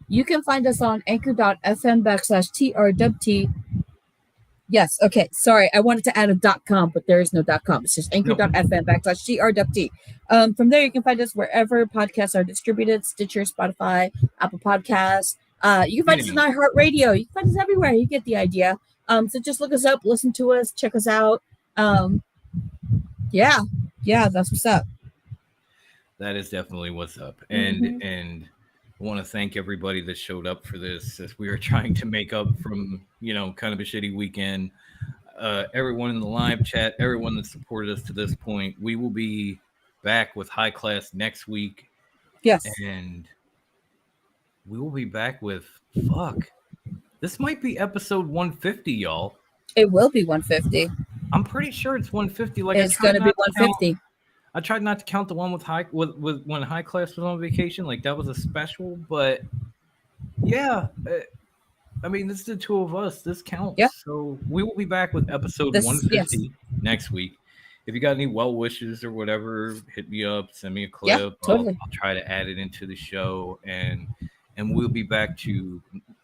You can find us on anchor.fm/TRWT. Yes. Okay. Sorry. I wanted to add a .com, but there is no .com. It's just anchor.fm/TRWT. From there, you can find us wherever podcasts are distributed: Stitcher, Spotify, Apple Podcasts. You can find us on iHeartRadio. You can find us everywhere. You get the idea. So just look us up, listen to us, check us out. Yeah, that's what's up. That is definitely what's up. And I want to thank everybody that showed up for this as we are trying to make up from, kind of a shitty weekend. Everyone in the live chat, everyone that supported us to this point. We will be back with High Class next week. Yes. And we will be back with, this might be episode 150, y'all. It will be 150. I'm pretty sure it's 150. It's going to be 150. I tried not to count the one with when High Class was on vacation, like that was a special, but yeah, I mean, this is the two of us. This counts. Yeah. So we will be back with episode 150 next week. If you got any well wishes or whatever, hit me up, send me a clip. Yeah, totally. I'll try to add it into the show, and we'll be back to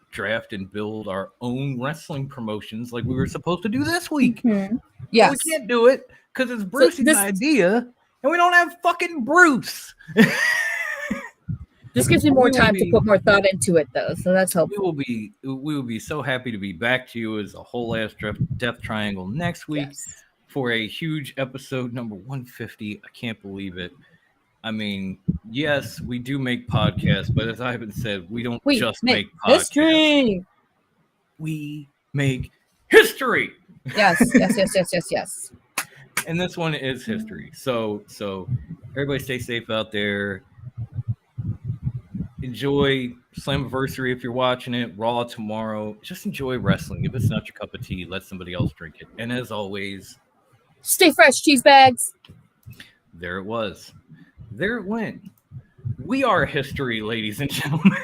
draft and build our own wrestling promotions like we were supposed to do this week. Mm-hmm. Yes. But we can't do it because it's Bruce's idea. And we don't have fucking Bruce. This gives me more time to put more thought into it, though, so that's helpful. We will be so happy to be back to you as a whole ass Death Triangle next week for a huge episode number 150. I can't believe it. I mean, yes, we do make podcasts, but as Ivan said, we don't just make podcasts. History. We make history. Yes. And this one is history. So everybody stay safe out there. Enjoy Slammiversary if you're watching it. Raw tomorrow. Just enjoy wrestling. If it's not your cup of tea, let somebody else drink it. And as always, Stay fresh, cheese bags. There it was. There it went. We are history, ladies and gentlemen.